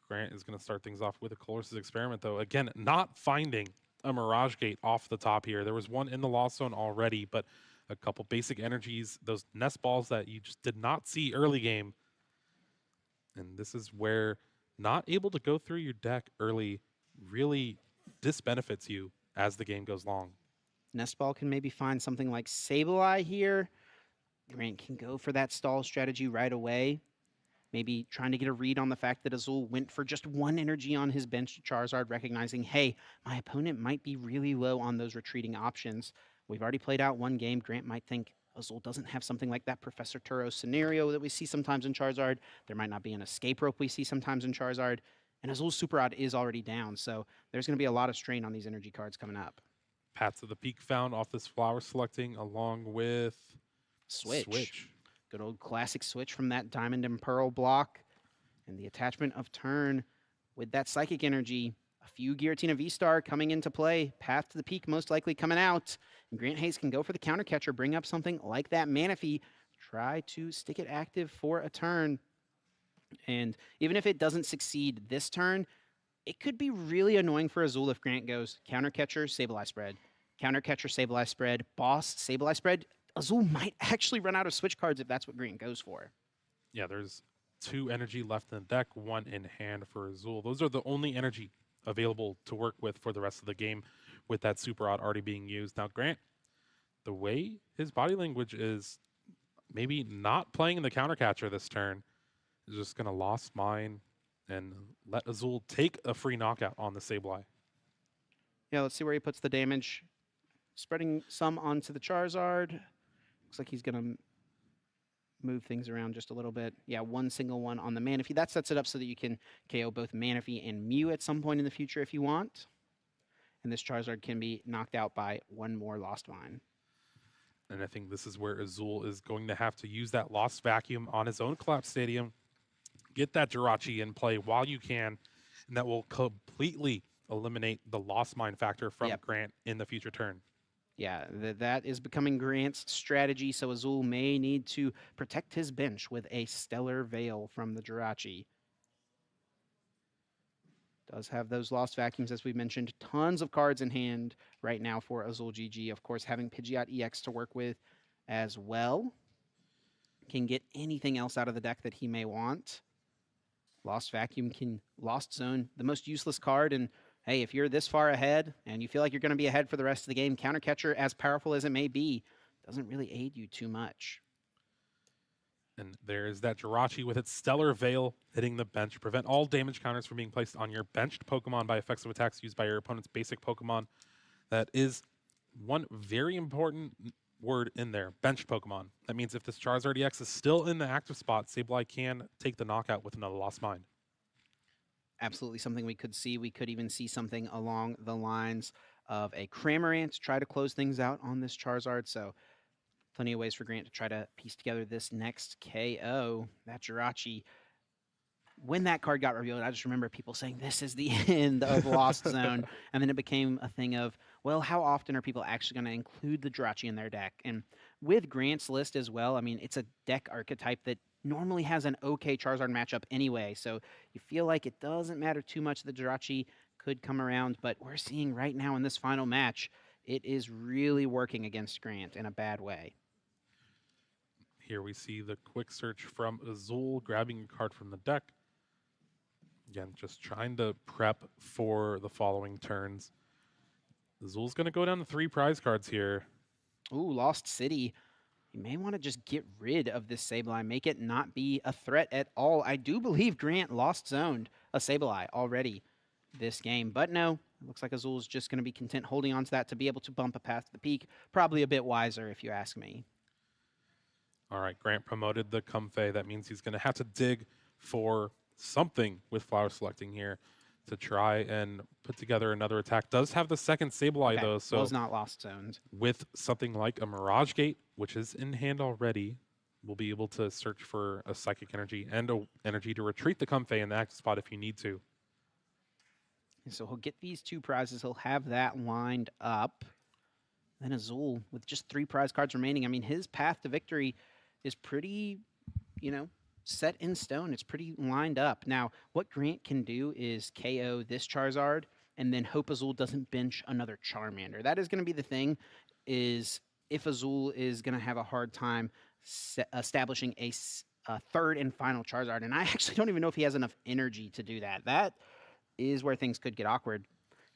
Grant is going to start things off with a Colossus Experiment, though. Again, not finding a Mirage Gate off the top here. There was one in the Lost Zone already, but a couple basic energies, those nest balls that you just did not see early game. And this is where not able to go through your deck early really disbenefits you as the game goes long. Nest Ball can maybe find something like Sableye here. Grant can go for that stall strategy right away. Maybe trying to get a read on the fact that Azul went for just 1 energy on his bench Charizard, recognizing, hey, my opponent might be really low on those retreating options. We've already played out 1 game. Grant might think Azul doesn't have something like that Professor Turo scenario that we see sometimes in Charizard. There might not be an escape rope we see sometimes in Charizard. And Azul's Super Rod is already down, so there's going to be a lot of strain on these energy cards coming up. Paths of the Peak found off this flower selecting along with Switch. Good old classic Switch from that Diamond and Pearl block. And the attachment of turn with that Psychic Energy. A few Giratina VSTAR coming into play. Path to the Peak most likely coming out. And Grant Hayes can go for the counter catcher, bring up something like that Manaphy. Try to stick it active for a turn. And even if it doesn't succeed this turn, it could be really annoying for Azul if Grant goes counter catcher, Sableye spread. Counter catcher, Sableye spread. Boss, Sableye spread. Azul might actually run out of Switch cards if that's what Grant goes for. Yeah, there's 2 energy left in the deck, 1 in hand for Azul. Those are the only energy available to work with for the rest of the game with that Super Rod already being used. Now, Grant, the way his body language is maybe not playing the counter catcher this turn, is just going to Lost Mine and let Azul take a free knockout on the Sableye. Yeah, let's see where he puts the damage. Spreading some onto the Charizard. Looks like he's going to move things around just a little bit. Yeah, 1 single one on the Manaphy. That sets it up so that you can KO both Manaphy and Mew at some point in the future if you want. And this Charizard can be knocked out by 1 more Lost Vine. And I think this is where Azul is going to have to use that Lost Vacuum on his own Collapse Stadium. Get that Jirachi in play while you can, and that will completely eliminate the Lost Mine factor from Grant in the future turn. Yeah, that is becoming Grant's strategy, so Azul may need to protect his bench with a Stellar Veil from the Jirachi. Does have those Lost Vacuums, as we mentioned. Tons of cards in hand right now for Azul GG. Of course, having Pidgeot EX to work with as well. Can get anything else out of the deck that he may want. Lost Vacuum can Lost Zone, the most useless card in hey, if you're this far ahead and you feel like you're going to be ahead for the rest of the game, counter catcher, as powerful as it may be, doesn't really aid you too much. And there's that Jirachi with its Stellar Veil hitting the bench. Prevent all damage counters from being placed on your benched Pokemon by effects of attacks used by your opponent's basic Pokemon. That is one very important word in there, benched Pokemon. That means if this Charizard EX is still in the active spot, Sableye can take the knockout with another Lost Mind. Absolutely something we could see. We could even see something along the lines of a Cramorant to try to close things out on this Charizard. So plenty of ways for Grant to try to piece together this next KO. That Jirachi, when that card got revealed, I just remember people saying this is the end of Lost Zone. And then it became a thing of, well, how often are people actually going to include the Jirachi in their deck? And with Grant's list as well, I mean, it's a deck archetype that normally has an okay Charizard matchup anyway. So you feel like it doesn't matter too much that Jirachi could come around. But we're seeing right now in this final match, it is really working against Grant in a bad way. Here we see the quick search from Azul, grabbing a card from the deck. Again, just trying to prep for the following turns. Azul's going to go down to 3 prize cards here. Ooh, Lost City. You may want to just get rid of this Sableye, make it not be a threat at all. I do believe Grant lost zoned a Sableye already this game, but no, it looks like Azul's just going to be content holding on to that to be able to bump a path to the peak. Probably a bit wiser, if you ask me. All right, Grant promoted the Comfey. That means he's going to have to dig for something with Flower Selecting here to try and put together another attack. Does have the second Sableye, though, so was not lost zoned. With something like a Mirage Gate, which is in hand already, we'll be able to search for a Psychic Energy and a energy to retreat the Comfey in the active spot if you need to. So he'll get these 2 prizes. He'll have that lined up. Then Azul, with just 3 prize cards remaining, I mean, his path to victory is pretty, set in stone. It's pretty lined up. Now, what Grant can do is KO this Charizard and then hope Azul doesn't bench another Charmander. That is going to be the thing, is if Azul is going to have a hard time establishing a third and final Charizard. And I actually don't even know if he has enough energy to do that. That is where things could get awkward.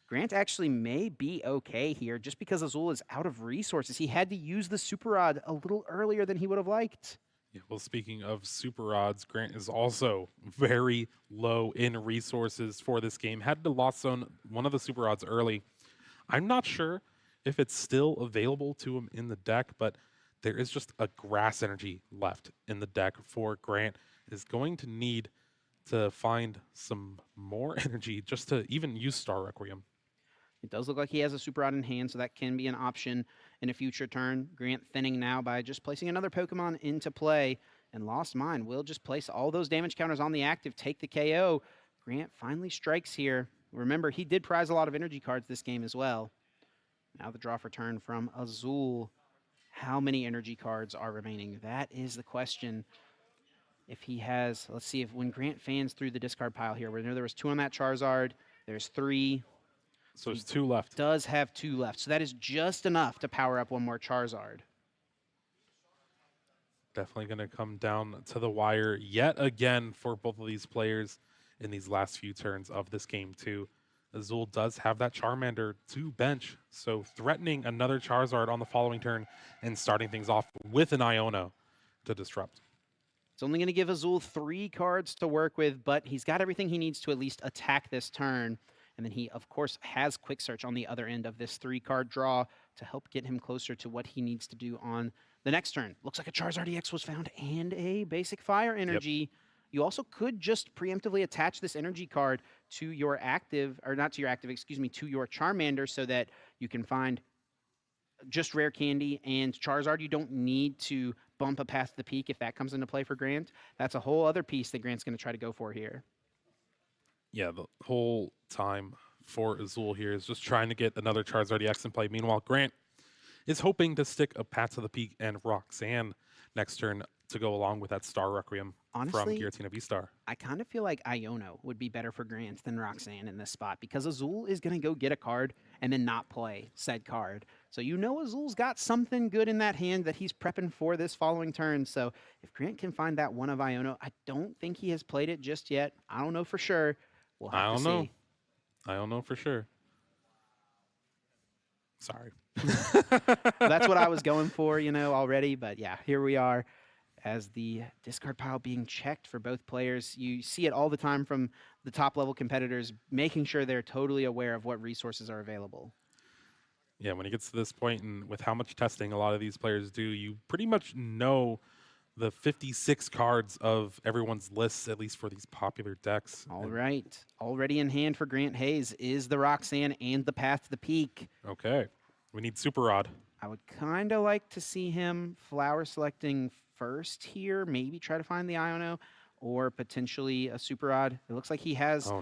Grant actually may be okay here just because Azul is out of resources. He had to use the Super Rod a little earlier than he would have liked. Yeah, well, speaking of Super Rods, Grant is also very low in resources for this game. Had to lost zone one of the Super Rods early. I'm not sure if it's still available to him in the deck, but there is just a Grass Energy left in the deck for Grant. Is going to need to find some more energy just to even use Star Requiem. It does look like he has a Super Rod in hand, so that can be an option in a future turn. Grant thinning now by just placing another Pokemon into play. And Lost Mind will just place all those damage counters on the active, take the KO. Grant finally strikes here. Remember, he did prize a lot of energy cards this game as well. Now the draw for turn from Azul. How many energy cards are remaining? That is the question. If he has, let's see, if when Grant fans through the discard pile here, we know there was 2 on that Charizard, there's 3. So there's 2 left. Does have 2 left. So that is just enough to power up one more Charizard. Definitely going to come down to the wire yet again for both of these players in these last few turns of this game too. Azul does have that Charmander to bench, so threatening another Charizard on the following turn and starting things off with an Iono to disrupt. It's only going to give Azul 3 cards to work with, but he's got everything he needs to at least attack this turn. And then he, of course, has Quick Search on the other end of this 3-card draw to help get him closer to what he needs to do on the next turn. Looks like a Charizard EX was found and a basic Fire Energy. Yep. You also could just preemptively attach this energy card to your active, or not to your active, excuse me, to your Charmander so that you can find just Rare Candy and Charizard. You don't need to bump a path to the peak if that comes into play for Grant. That's a whole other piece that Grant's going to try to go for here. Yeah, the whole time for Azul here is just trying to get another Charizard EX in play. Meanwhile, Grant is hoping to stick a Path to the Peak and Roxanne next turn to go along with that Star Requiem. Honestly, from Giratina VSTAR. I kind of feel like Iono would be better for Grant than Roxanne in this spot because Azul is going to go get a card and then not play said card. So you know Azul's got something good in that hand that he's prepping for this following turn. So if Grant can find that one of Iono, I don't think he has played it just yet. I don't know for sure. We'll have to see. I don't know for sure. Sorry. That's what I was going for, already. But yeah, here we are as the discard pile being checked for both players. You see it all the time from the top level competitors, making sure they're totally aware of what resources are available. Yeah, when it gets to this point and with how much testing a lot of these players do, you pretty much know the 56 cards of everyone's lists, at least for these popular decks. All right. Already in hand for Grant Hayes is the Roxanne and the Path to the Peak. Okay. We need Super Rod. I would kind of like to see him flower selecting first here, maybe try to find the Iono or potentially a Super Rod. It looks like he has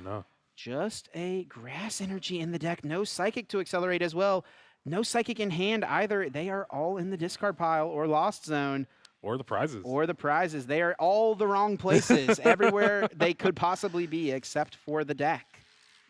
just a Grass Energy in the deck. No Psychic to accelerate as well. No Psychic in hand either. They are all in the discard pile or Lost Zone. Or the prizes. Or the prizes. They are all the wrong places, everywhere they could possibly be except for the deck.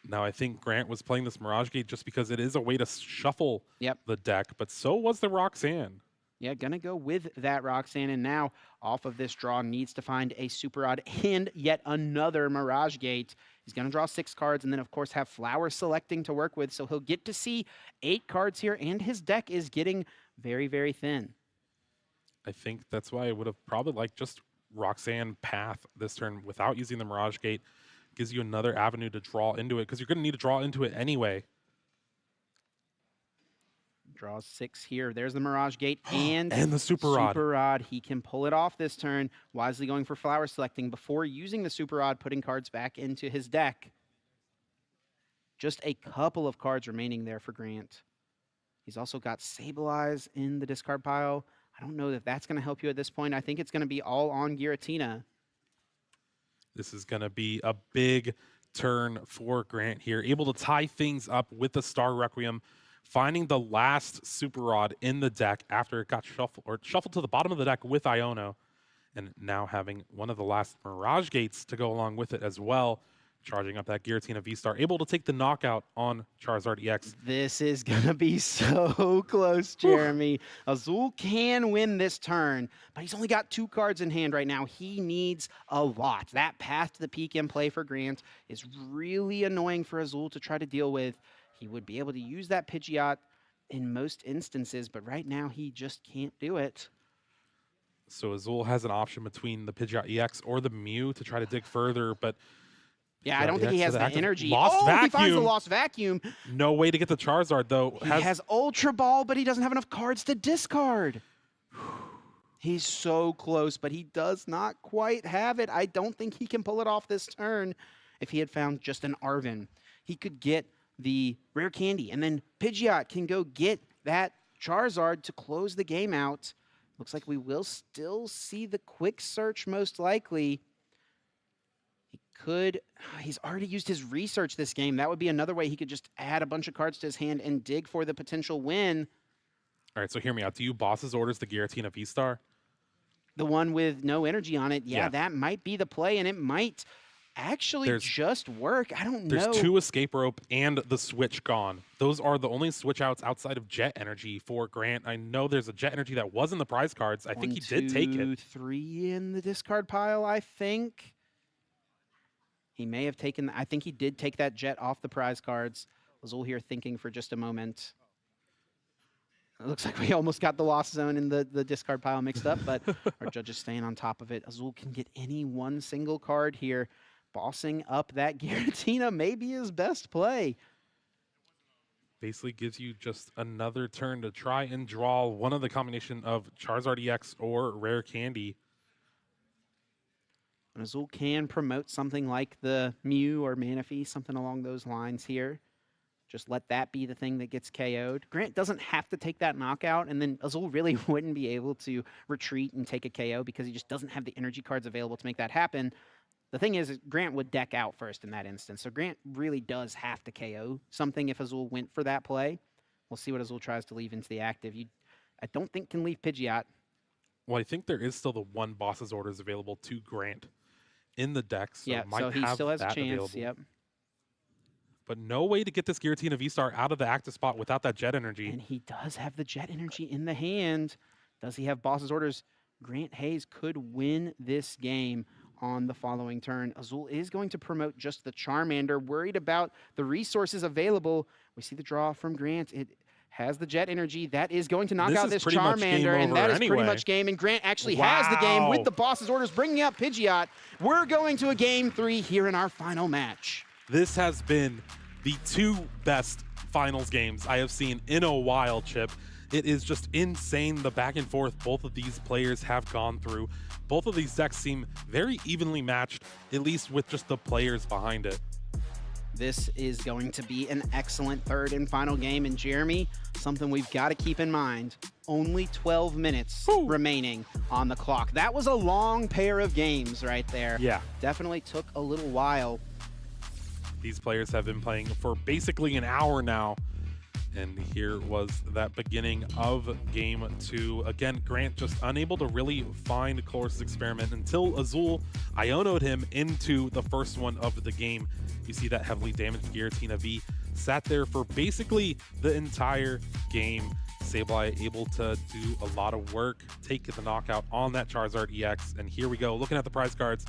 Now, I think Grant was playing this Mirage Gate just because it is a way to shuffle the deck, but so was the Roxanne. Yeah, gonna go with that Roxanne, and now off of this draw needs to find a Super Rod and yet another Mirage Gate. He's gonna draw 6 cards and then of course have flower selecting to work with, so he'll get to see 8 cards here, and his deck is getting very, very thin. I think that's why I would have probably liked just Roxanne Path this turn without using the Mirage Gate. Gives you another avenue to draw into it, because you're going to need to draw into it anyway. Draws 6 here. There's the Mirage Gate and the Super Rod. Super Rod. He can pull it off this turn, wisely going for flower selecting before using the Super Rod, putting cards back into his deck. Just a couple of cards remaining there for Grant. He's also got Sableye in the discard pile. I don't know if that's going to help you at this point. I think it's going to be all on Giratina. This is going to be a big turn for Grant here. Able to tie things up with the Star Requiem, finding the last Super Rod in the deck after it got shuffled to the bottom of the deck with Iono, and now having one of the last Mirage Gates to go along with it as well. Charging up that Giratina VSTAR, able to take the knockout on Charizard EX. This is going to be so close, Jeremy. Azul can win this turn, but he's only got 2 cards in hand right now. He needs a lot. That Path to the Peak in play for Grant is really annoying for Azul to try to deal with. He would be able to use that Pidgeot in most instances, but right now he just can't do it. So Azul has an option between the Pidgeot EX or the Mew to try to dig further, but yeah, I don't think he has the energy. Vacuum. He finds the Lost Vacuum. No way to get the Charizard, though. He has Ultra Ball, but he doesn't have enough cards to discard. He's so close, but he does not quite have it. I don't think he can pull it off this turn. If he had found just an Arven, he could get the Rare Candy, and then Pidgeot can go get that Charizard to close the game out. Looks like we will still see the Quick Search most likely. He's already used his research this game. That would be another way he could just add a bunch of cards to his hand and dig for the potential win. All right, so hear me out. Do you Boss's Orders the Giratina VSTAR? The one with no energy on it, yeah, that might be the play, and it might actually just work. I don't know. There's 2 Escape Rope and the Switch gone. Those are the only switch outs outside of Jet Energy for Grant. I know there's a Jet Energy that was in the prize cards. I think he did take it. 3 in the discard pile, I think. He may have taken, I think he did take that Jet off the prize cards. Azul here thinking for just a moment. It looks like we almost got the Lost Zone in the discard pile mixed up, but our judge is staying on top of it. Azul can get any one single card here. Bossing up that Giratina may be his best play. Basically gives you just another turn to try and draw one of the combination of Charizard EX or Rare Candy. And Azul can promote something like the Mew or Manaphy, something along those lines here. Just let that be the thing that gets KO'd. Grant doesn't have to take that knockout, and then Azul really wouldn't be able to retreat and take a KO because he just doesn't have the energy cards available to make that happen. The thing is, Grant would deck out first in that instance, so Grant really does have to KO something if Azul went for that play. We'll see what Azul tries to leave into the active. I don't think can leave Pidgeot. Well, I think there is still the 1 Boss's Orders available to Grant in the deck, so so he still has a chance. Available. Yep. But no way to get this Giratina VSTAR out of the active spot without that Jet Energy. And he does have the Jet Energy in the hand. Does he have Boss's Orders? Grant Hayes could win this game on the following turn. Azul is going to promote just the Charmander, worried about the resources available. We see the draw from Grant. It has the jet energy. That is going to knock out this Charmander, and that is pretty much game. And Grant actually has the game with the boss's orders, bringing up Pidgeot. We're going to a game 3 here in our final match. This has been the 2 best finals games I have seen in a while, Chip. It is just insane the back and forth both of these players have gone through. Both of these decks seem very evenly matched, at least with just the players behind it. This is going to be an excellent third and final game. And Jeremy, something we've got to keep in mind, only 12 minutes remaining on the clock. That was a long pair of games right there. Yeah. Definitely took a little while. These players have been playing for basically an hour now. And here was that beginning of game 2. Again, Grant just unable to really find Colress's experiment until Azul Iono'd him into the first one of the game. You see that heavily damaged Giratina V sat there for basically the entire game. Sableye able to do a lot of work, take the knockout on that Charizard EX. And here we go, looking at the prize cards.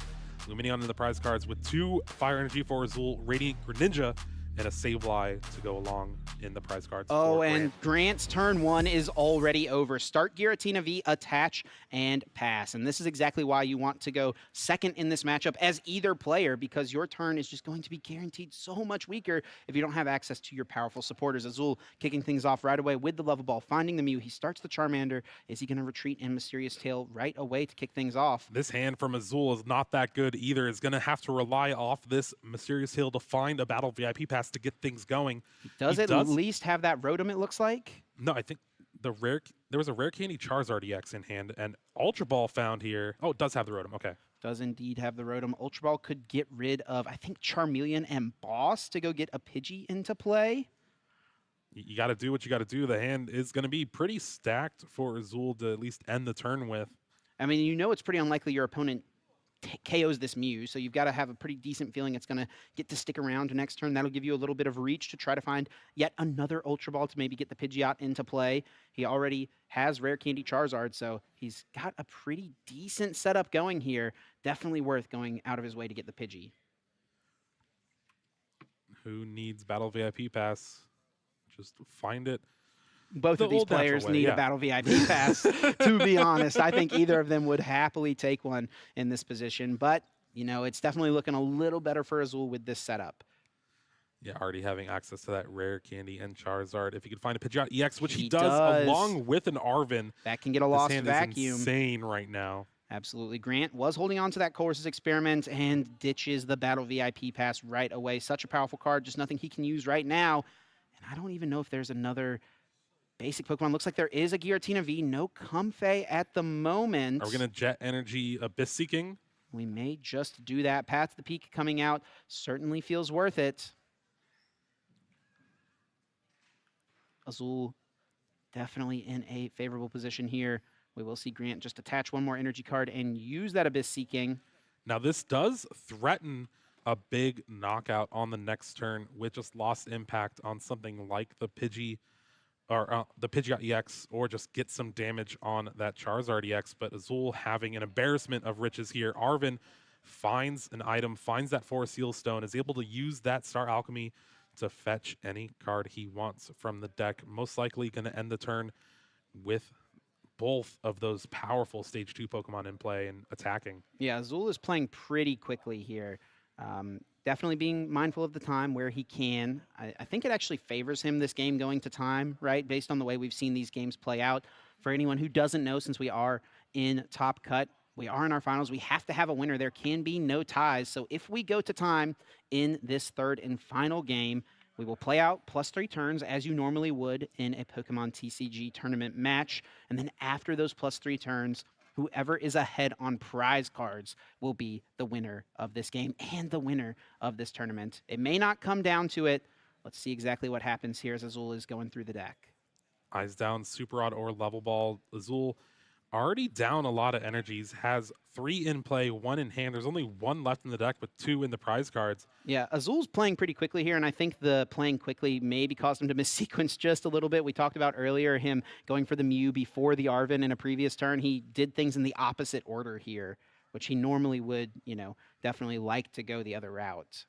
Lumineon in the prize cards with 2 Fire Energy for Azul, Radiant Greninja, and a Sableye to go along in the prize cards. Oh, and Grant's turn 1 is already over. Start Giratina V, attach, and pass. And this is exactly why you want to go second in this matchup as either player, because your turn is just going to be guaranteed so much weaker if you don't have access to your powerful supporters. Azul kicking things off right away with the Level Ball, finding the Mew. He starts the Charmander. Is he going to retreat in Mysterious Tail right away to kick things off? This hand from Azul is not that good either. Is going to have to rely off this Mysterious Tail to find a Battle VIP pass to get things going. Does it at least have that Rotom, it looks like? No, I think there was a Rare Candy Charizard EX in hand, and Ultra Ball found here. Oh, it does have the Rotom, okay. Does indeed have the Rotom. Ultra Ball could get rid of, I think, Charmeleon and Boss to go get a Pidgey into play. You got to do what you got to do. The hand is going to be pretty stacked for Azul to at least end the turn with. I mean, you know it's pretty unlikely your opponent KOs this Mew, so you've got to have a pretty decent feeling it's going to get to stick around to next turn. That'll give you a little bit of reach to try to find yet another Ultra Ball to maybe get the Pidgeot into play. He already has Rare Candy Charizard, so he's got a pretty decent setup going here. Definitely worth going out of his way to get the Pidgey. Who needs Battle VIP Pass? Just find it. Both of these players need a Battle VIP pass, to be honest. I think either of them would happily take one in this position. But, you know, it's definitely looking a little better for Azul with this setup. Yeah, already having access to that Rare Candy and Charizard. If he could find a Pidgeot EX, which he does, along with an Arven. That can get a lost vacuum. This hand is insane right now. Absolutely. Grant was holding on to that Colress's experiment and ditches the Battle VIP pass right away. Such a powerful card, just nothing he can use right now. And I don't even know if there's another basic Pokemon. Looks like there is a Giratina V. No Comfey at the moment. Are we going to Jet Energy Abyss Seeking? We may just do that. Path to the Peak coming out certainly feels worth it. Azul definitely in a favorable position here. We will see Grant just attach one more energy card and use that Abyss Seeking. Now this does threaten a big knockout on the next turn with just lost impact on something like the Pidgey or the Pidgeot EX, or just get some damage on that Charizard EX. But Azul having an embarrassment of riches here. Arven finds an item, finds that Forest Seal Stone, is able to use that Star Alchemy to fetch any card he wants from the deck. Most likely going to end the turn with both of those powerful Stage 2 Pokemon in play and attacking. Yeah, Azul is playing pretty quickly here. Definitely being mindful of the time where he can. I think it actually favors him, this game going to time, right? Based on the way we've seen these games play out. For anyone who doesn't know, since we are in Top Cut, we are in our finals, we have to have a winner. There can be no ties. So if we go to time in this third and final game, we will play out +3 turns as you normally would in a Pokemon TCG tournament match. And then after those +3 turns, whoever is ahead on prize cards will be the winner of this game and the winner of this tournament. It may not come down to it. Let's see exactly what happens here as Azul is going through the deck. Eyes down, Super Rod or Level Ball. Azul already down a lot of energies, has 3 in play, 1 in hand. There's only 1 left in the deck, but 2 in the prize cards. Yeah, Azul's playing pretty quickly here, and I think the playing quickly maybe caused him to missequence just a little bit. We talked about earlier him going for the Mew before the Arven in a previous turn. He did things in the opposite order here. which he normally would, definitely like to go the other route.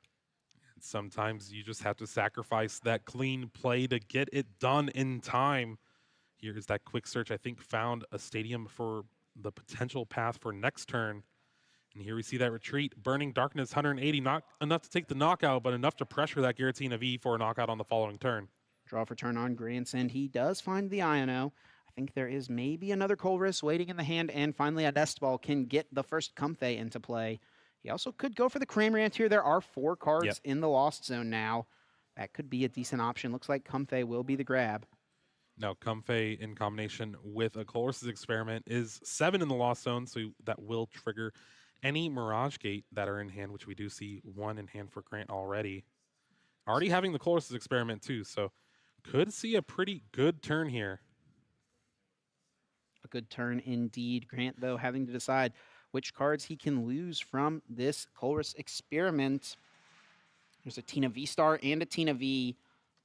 Sometimes you just have to sacrifice that clean play to get it done in time. Here is that quick search, I think, found a stadium for the potential path for next turn. And here we see that retreat. Burning Darkness, 180, not enough to take the knockout, but enough to pressure that Giratina V for a knockout on the following turn. Draw for turn on Grant's end. He does find the Iono. I think there is maybe another Colress waiting in the hand, and finally a Nest Ball can get the first Comfey into play. He also could go for the Cramorant here. There are 4 cards in the Lost Zone now. That could be a decent option. Looks like Comfey will be the grab. Now, Comfey in combination with a Colress's Experiment is 7 in the Lost Zone, so that will trigger any Mirage Gate that are in hand, which we do see 1 in hand for Grant already. Already having the Colress's Experiment too, so could see a pretty good turn here. A good turn indeed. Grant, though, having to decide which cards he can lose from this Colress Experiment. There's a Tina VSTAR and a Tina V.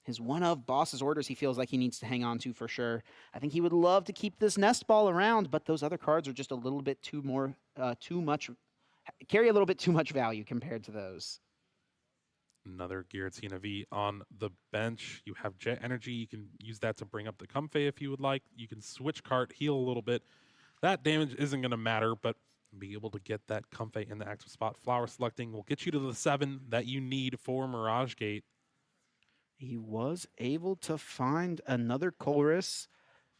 His one of Boss's Orders he feels like he needs to hang on to for sure. I think he would love to keep this Nest Ball around, but those other cards are just a little bit too much, carry a little bit too much value compared to those. Another Giratina V on the bench. You have Jet Energy. You can use that to bring up the Comfey if you would like. You can switch cart, heal a little bit. That damage isn't going to matter, but be able to get that Comfey in the active spot. Flower Selecting will get you to the 7 that you need for Mirage Gate. He was able to find another Colress.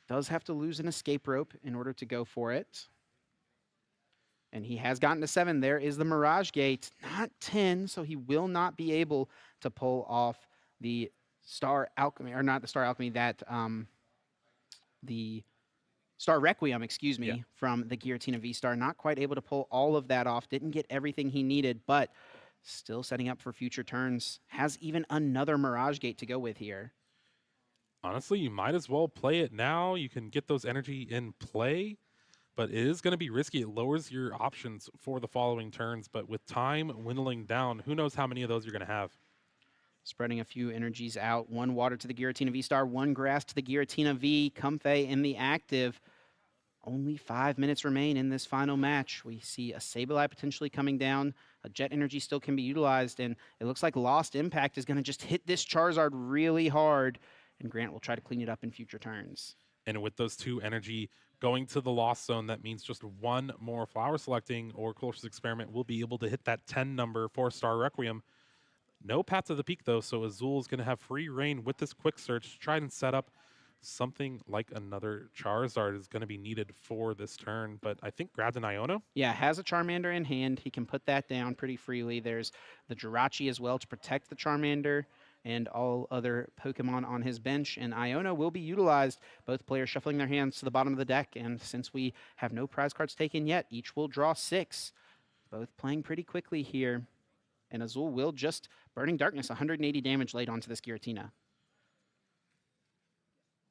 Does have to lose an Escape Rope in order to go for it. And he has gotten to 7. There is the Mirage Gate. Not 10, so he will not be able to pull off the Star Alchemy, or not the Star Alchemy, that the Star Requiem, excuse me, from the Giratina V-Star. Not quite able to pull all of that off. Didn't get everything he needed, but still setting up for future turns. Has even another Mirage Gate to go with here. Honestly, you might as well play it now. You can get those energy in play, but it is going to be risky. It lowers your options for the following turns, but with time dwindling down, who knows how many of those you're going to have. Spreading a few energies out. 1 water to the Giratina V-Star, 1 grass to the Giratina V. Comfey in the active. Only 5 minutes remain in this final match. We see a Sableye potentially coming down. A Jet Energy still can be utilized, and it looks like Lost Impact is going to just hit this Charizard really hard, and Grant will try to clean it up in future turns. And with those 2 energy going to the Lost Zone, that means just 1 more Flower Selecting or Colress's Experiment will be able to hit that 10 number for Star Requiem. No Path to the Peak, though, so Azul is going to have free reign with this quick search to try and set up something like another Charizard is going to be needed for this turn, but I think grabbed an Iono. Yeah, has a Charmander in hand. He can put that down pretty freely. There's the Jirachi as well to protect the Charmander and all other Pokemon on his bench, and Iono will be utilized. Both players shuffling their hands to the bottom of the deck, and since we have no prize cards taken yet, each will draw 6. Both playing pretty quickly here, and Azul will just Burning Darkness, 180 damage laid onto this Giratina.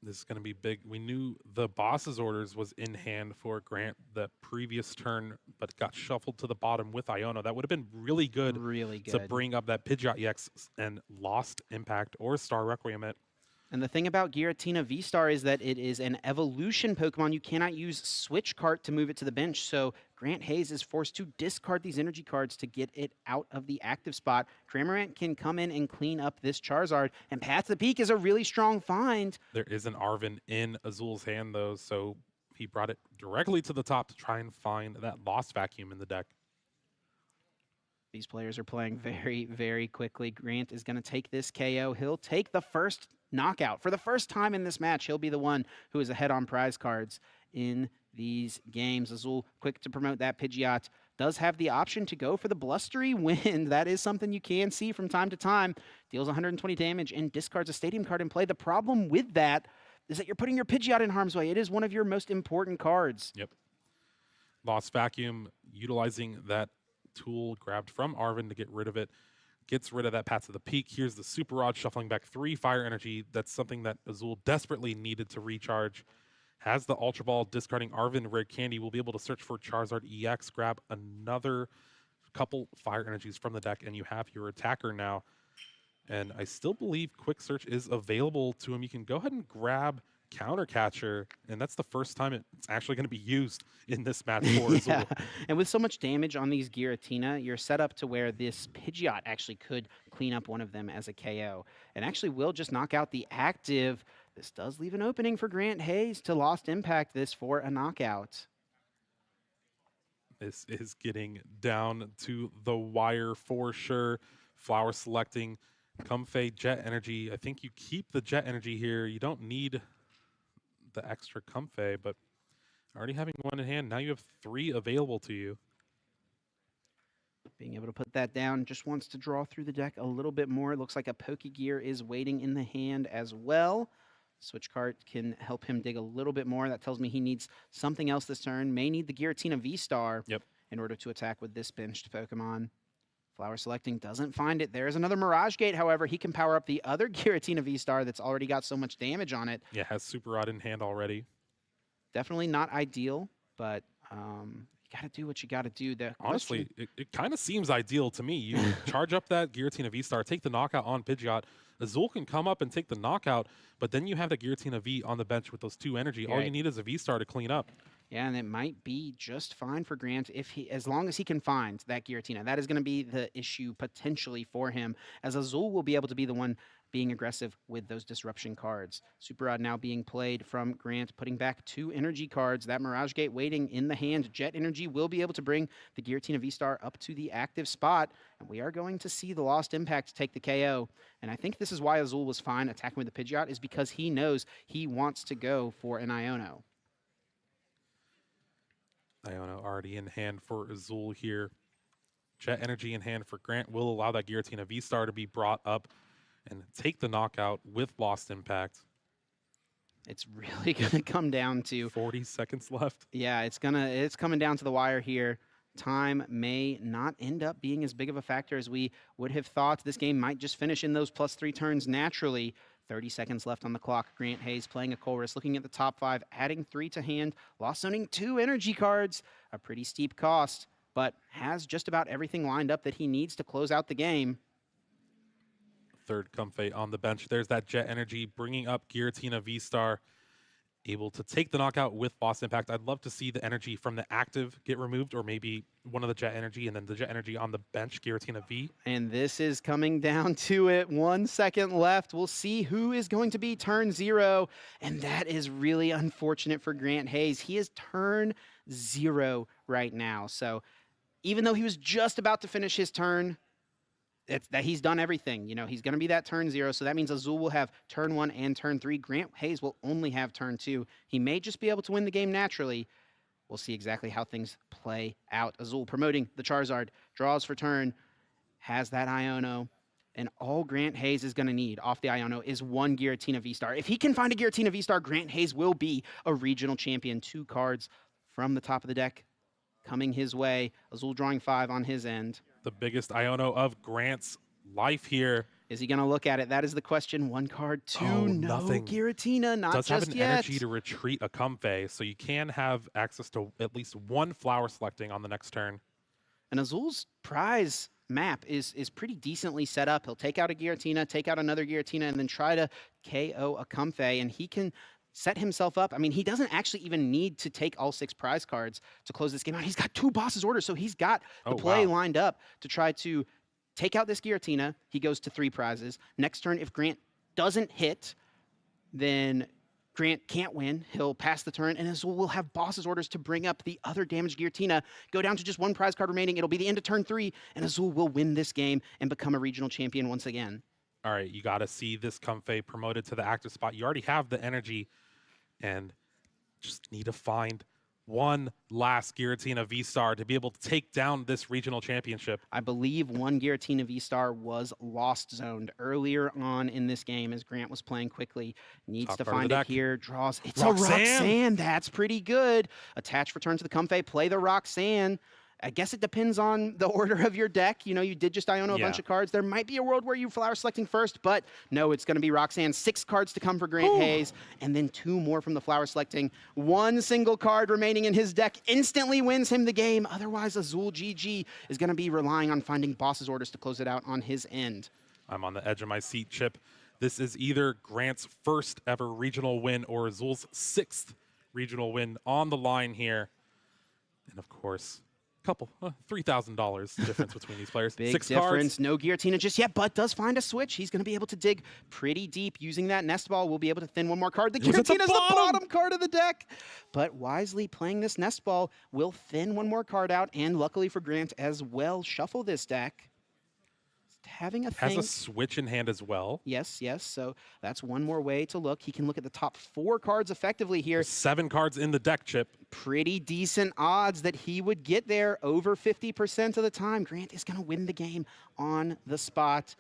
This is going to be big. We knew the Boss's Orders was in hand for Grant the previous turn, but got shuffled to the bottom with Iono. That would have been really good to bring up that Pidgeot EX and Lost Impact or Star Requiem it. And the thing about Giratina V-Star is that it is an evolution Pokemon. You cannot use Switch Cart to move it to the bench, so Grant Hayes is forced to discard these energy cards to get it out of the active spot. Cramorant can come in and clean up this Charizard, and Path to the Peak is a really strong find. There is an Arven in Azul's hand, though, so he brought it directly to the top to try and find that Lost Vacuum in the deck. These players are playing very, very quickly. Grant is going to take this KO. He'll take the first knockout. For the first time in this match, he'll be the one who is ahead on prize cards in these games. Azul, quick to promote that Pidgeot, does have the option to go for the Blustery Wind. That is something you can see from time to time. Deals 120 damage and discards a Stadium card in play. The problem with that is that you're putting your Pidgeot in harm's way. It is one of your most important cards. Yep. Lost Vacuum, utilizing that tool grabbed from Arven to get rid of it. Gets rid of that Path to the Peak. Here's the Super Rod shuffling back 3 Fire Energy. That's something that Azul desperately needed to recharge. Has the Ultra Ball, discarding Arven Rare Candy. Will be able to search for Charizard EX, grab another couple Fire Energies from the deck, and you have your attacker now. And I still believe Quick Search is available to him. You can go ahead and grab counter catcher, and that's the first time it's actually going to be used in this match for Yeah, Azul. and with so much damage on these Giratina, you're set up to where this Pidgeot actually could clean up one of them as a KO, and actually will just knock out the active. This does leave an opening for Grant Hayes to Lost Impact this for a knockout. This is getting down to the wire for sure. Flower selecting Comfey Jet Energy. I think you keep the Jet Energy here. You don't need the extra Comfey, but already having one in hand, now you have 3 available to you. Being able to put that down, just wants to draw through the deck a little bit more. It looks like a Pokegear is waiting in the hand as well. Switch card can help him dig a little bit more. That tells me he needs something else this turn. May need the Giratina V-Star in order to attack with this benched Pokemon. Flower selecting doesn't find it. There's another Mirage Gate, however. He can power up the other Giratina V-Star that's already got so much damage on it. Yeah, has Super Rod in hand already. Definitely not ideal, but you got to do what you got to do. Honestly, it kind of seems ideal to me. You charge up that Giratina V-Star, take the knockout on Pidgeot. Azul can come up and take the knockout, but then you have the Giratina V on the bench with those 2 energy. All you need is a V-Star to clean up. Yeah, and it might be just fine for Grant as long as he can find that Giratina. That is going to be the issue potentially for him, as Azul will be able to be the one being aggressive with those disruption cards. Super Rod now being played from Grant, putting back 2 energy cards. That Mirage Gate waiting in the hand. Jet Energy will be able to bring the Giratina V-Star up to the active spot, and we are going to see the Lost Impact take the KO. And I think this is why Azul was fine attacking with the Pidgeot, is because he knows he wants to go for an Iono. Iono already in hand for Azul here. Jet Energy in hand for Grant will allow that Giratina V-Star to be brought up and take the knockout with Lost Impact. It's really going to come down to 40 seconds left. Yeah, it's coming down to the wire here. Time may not end up being as big of a factor as we would have thought. This game might just finish in those +3 turns naturally. 30 seconds left on the clock. Grant Hayes playing a Colress, looking at the top 5, adding 3 to hand, lost zoning 2 energy cards, a pretty steep cost, but has just about everything lined up that he needs to close out the game. Third Comfey on the bench. There's that Jet Energy bringing up Giratina V-Star, able to take the knockout with Lost Impact. I'd love to see the energy from the active get removed, or maybe one of the Jet Energy and then the Jet Energy on the bench, Giratina V. And this is coming down to it. 1 second left. We'll see who is going to be turn 0, and that is really unfortunate for Grant Hayes. He is turn 0 right now. So even though he was just about to finish his turn, that he's done everything. You know, he's going to be that turn 0, so that means Azul will have turn 1 and turn 3. Grant Hayes will only have turn 2. He may just be able to win the game naturally. We'll see exactly how things play out. Azul promoting the Charizard, draws for turn, has that Iono, and all Grant Hayes is going to need off the Iono is 1 Giratina V-Star. If he can find a Giratina V-Star, Grant Hayes will be a regional champion. 2 cards from the top of the deck coming his way. Azul drawing 5 on his end. The biggest Iono of Grant's life here. Is he going to look at it? That is the question. 1 card, 2, no nothing. Giratina, not Does just have an yet. energy to retreat a Comfey, so you can have access to at least 1 flower selecting on the next turn. And Azul's prize map is pretty decently set up. He'll take out a Giratina, take out another Giratina, and then try to KO a Comfey, and he can set himself up. I mean, he doesn't actually even need to take all 6 prize cards to close this game out. He's got 2 bosses orders, so he's got the play lined up to try to take out this Giratina. He goes to 3 prizes. Next turn, if Grant doesn't hit, then Grant can't win. He'll pass the turn, and Azul will have bosses orders to bring up the other damaged Giratina. Go down to just 1 prize card remaining. It'll be the end of turn 3, and Azul will win this game and become a regional champion once again. All right, you got to see this Comfey promoted to the active spot. You already have the energy, and just need to find 1 last Giratina V-Star to be able to take down this regional championship. I believe 1 Giratina V-Star was lost zoned earlier on in this game as Grant was playing quickly. Needs to find it here. Draws. It's a Roxanne. That's pretty good. Attach return to the Comfey. Play the Roxanne. I guess it depends on the order of your deck. You know, you did just Iono a bunch of cards. There might be a world where you flower selecting first, but no, it's going to be Roxanne. 6 cards to come for Grant Hayes, and then 2 more from the flower selecting. 1 single card remaining in his deck instantly wins him the game. Otherwise, Azul GG is going to be relying on finding bosses orders to close it out on his end. I'm on the edge of my seat, Chip. This is either Grant's first ever regional win or Azul's 6th regional win on the line here. And of course, $3,000 difference between these players. Big 6 difference. cards. No Giratina just yet, but does find a switch. He's going to be able to dig pretty deep using that nest ball. We'll be able to thin one more card. The Giratina's the bottom card of the deck. But wisely playing this nest ball will thin one more card out, and luckily for Grant as well, shuffle this deck. Having a thing. Has a switch in hand as well. Yes, yes. So that's one more way to look. He can look at the top 4 cards effectively here. There's 7 cards in the deck, Chip. Pretty decent odds that he would get there over 50% of the time. Grant is going to win the game on the spot.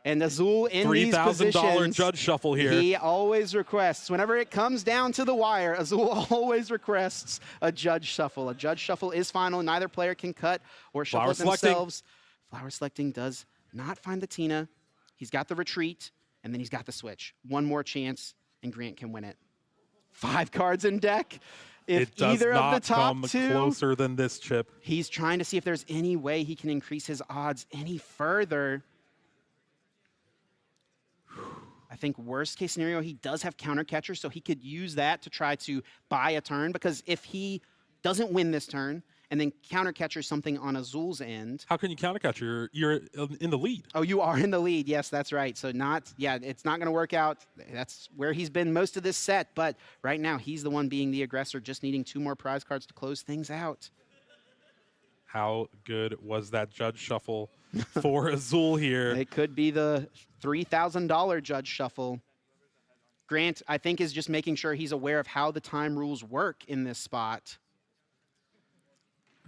And Azul in these positions, $3,000 judge shuffle here. He always requests, whenever it comes down to the wire, Azul always requests a judge shuffle. A judge shuffle is final. Neither player can cut or shuffle it themselves. Flower selecting does not find the Tina. He's got the retreat, and then he's got the switch. One more chance, and Grant can win it. 5 cards in deck. If either of the top 2, it does not come closer than this, Chip. He's trying to see if there's any way he can increase his odds any further. I think worst case scenario, he does have counter catcher, so he could use that to try to buy a turn, because if he doesn't win this turn, and then counter catcher something on Azul's end. How can you counter catcher? You're in the lead. Oh, you are in the lead. Yes, that's right. So it's not going to work out. That's where he's been most of this set. But right now, he's the one being the aggressor, just needing 2 more prize cards to close things out. How good was that judge shuffle for Azul here? It could be the $3,000 judge shuffle. Grant, I think, is just making sure he's aware of how the time rules work in this spot.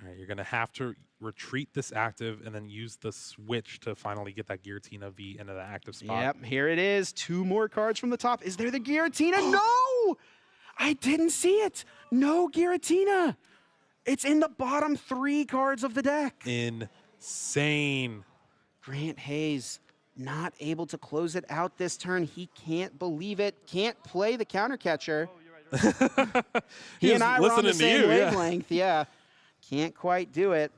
All right, you're going to have to retreat this active and then use the switch to finally get that Giratina V into the active spot. Yep, here it is. 2 more cards from the top. Is there the Giratina? No! I didn't see it. No Giratina. It's in the bottom 3 cards of the deck. Insane. Grant Hayes not able to close it out this turn. He can't believe it. Can't play the counter catcher. He and I were on the same wavelength. Yeah. Can't quite do it.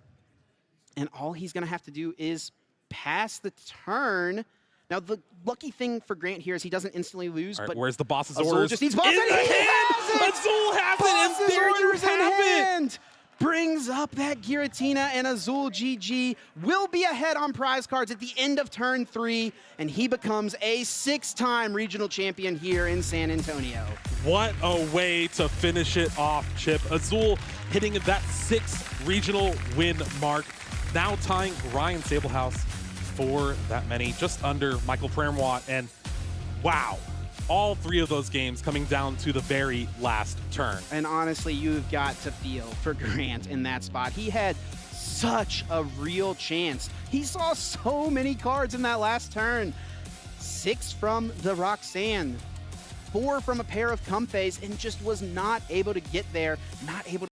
And all he's going to have to do is pass the turn. Now, the lucky thing for Grant here is he doesn't instantly lose. Right, but where's the boss's Azul orders? just needs boss in the hand! Azul has it, and there you have it! Brings up that Giratina, and Azul GG will be ahead on prize cards at the end of turn 3, and he becomes a 6-time regional champion here in San Antonio. What a way to finish it off, Chip. Azul hitting that 6th regional win mark, now tying Ryan Sablehouse for that many, just under Michael Premwat. And wow, all 3 of those games coming down to the very last turn. And honestly, you've got to feel for Grant in that spot. He had such a real chance. He saw so many cards in that last turn. 6 from the Roxanne, 4 from a pair of Comfeys, and just was not able to get there, not able to